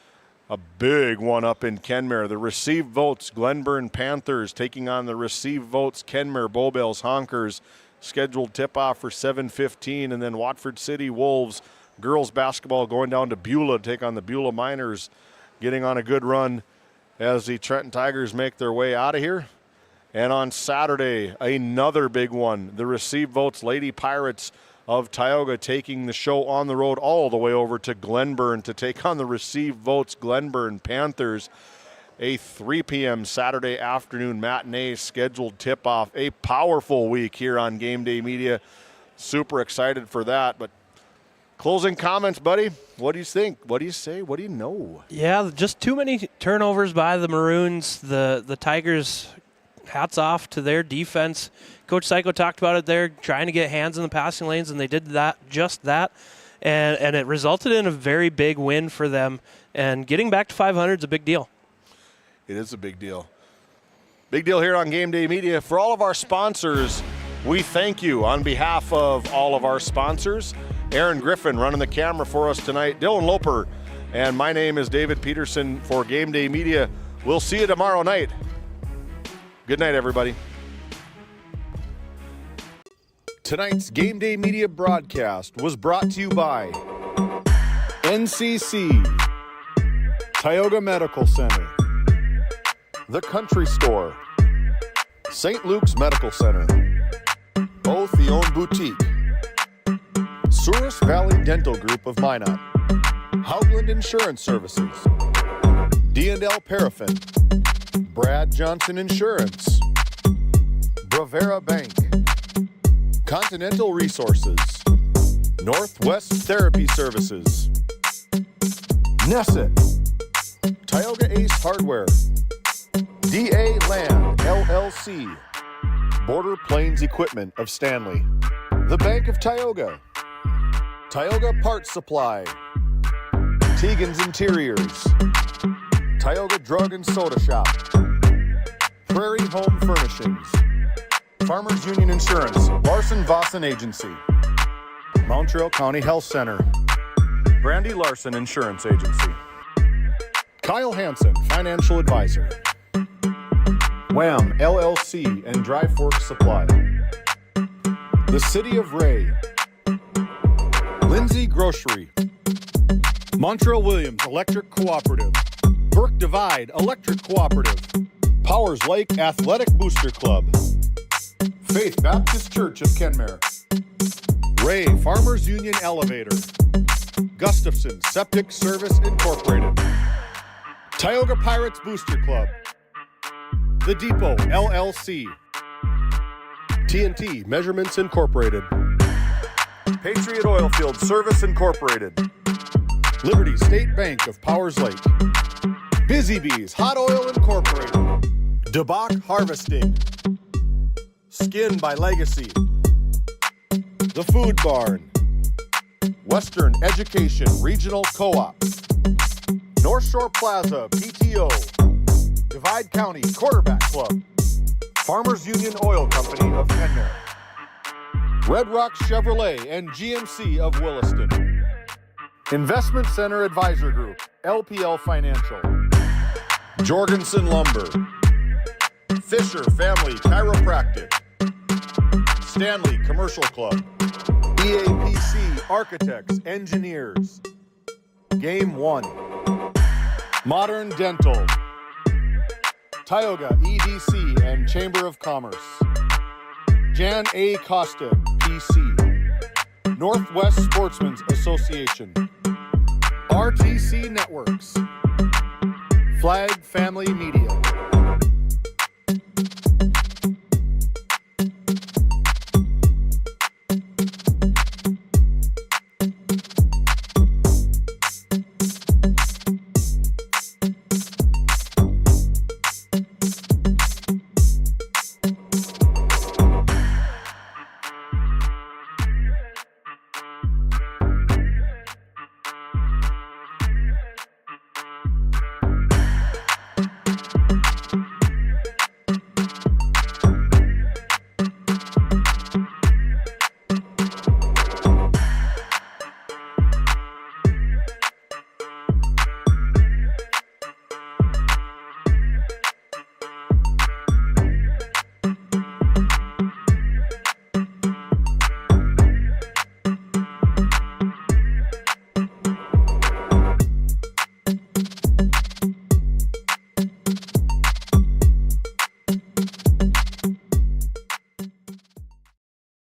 A big one up in Kenmare. The Receive Votes Glenburn Panthers taking on the Receive Votes Kenmare Bowbells Honkers. Scheduled tip-off for 7:15, and then Watford City Wolves girls basketball going down to Beulah to take on the Beulah Miners, getting on a good run as the Trenton Tigers make their way out of here. And on Saturday, another big one. The Receive Votes Lady Pirates of Tioga taking the show on the road all the way over to Glenburn to take on the Receive Votes Glenburn Panthers. A 3 p.m. Saturday afternoon matinee scheduled tip-off. A powerful week here on Game Day Media. Super excited for that. But closing comments, buddy. What do you think? What do you say? What do you know? Yeah, just too many turnovers by the Maroons. The Tigers, hats off to their defense. Coach Psycho talked about it there, trying to get hands in the passing lanes, and they did just that. And it resulted in a very big win for them. And getting back to 500 is a big deal. It is a big deal. Big deal here on Game Day Media. For all of our sponsors, we thank you on behalf of all of our sponsors. Aaron Griffin running the camera for us tonight, Dylan Loper, and my name is David Peterson for Game Day Media. We'll see you tomorrow night. Good night, everybody. Tonight's Game Day Media broadcast was brought to you by NCC, Tioga Medical Center, The Country Store, St. Luke's Medical Center, Both the Own Boutique, Souris Valley Dental Group of Minot, Haugland Insurance Services, D&L Paraffin, Brad Johnson Insurance, Bravera Bank, Continental Resources, Northwest Therapy Services, Nesset, Tioga Ace Hardware, DA Land, LLC, Border Plains Equipment of Stanley, the Bank of Tioga, Tioga Parts Supply, Tegan's Interiors, Tioga Drug and Soda Shop, Prairie Home Furnishings, Farmers Union Insurance, Larson Vossen Agency, Montreal County Health Center, Brandy Larson Insurance Agency, Kyle Hansen, Financial Advisor, Wham! LLC and Dry Fork Supply, the City of Ray, Lindsay Grocery, Montreal Williams Electric Cooperative, Burke Divide Electric Cooperative, Powers Lake Athletic Booster Club, Faith Baptist Church of Kenmare, Ray Farmers Union Elevator, Gustafson Septic Service Incorporated, Tioga Pirates Booster Club, The Depot LLC, TNT Measurements Incorporated, Patriot Oilfield Service Incorporated, Liberty State Bank of Powers Lake, Busy Bees Hot Oil Incorporated, DeBach Harvesting, Skin by Legacy, The Food Barn, Western Education Regional Co-op, North Shore Plaza PTO, Divide County Quarterback Club, Farmers Union Oil Company of Kenmare, Red Rock Chevrolet and GMC of Williston, Investment Center Advisor Group, LPL Financial, Jorgensen Lumber, Fisher Family Chiropractic, Stanley Commercial Club, EAPC Architects Engineers, Game 1, Modern Dental, Tioga EDC and Chamber of Commerce, Jan A. Costa, PC, Northwest Sportsmen's Association, RTC Networks. Flag Family Media.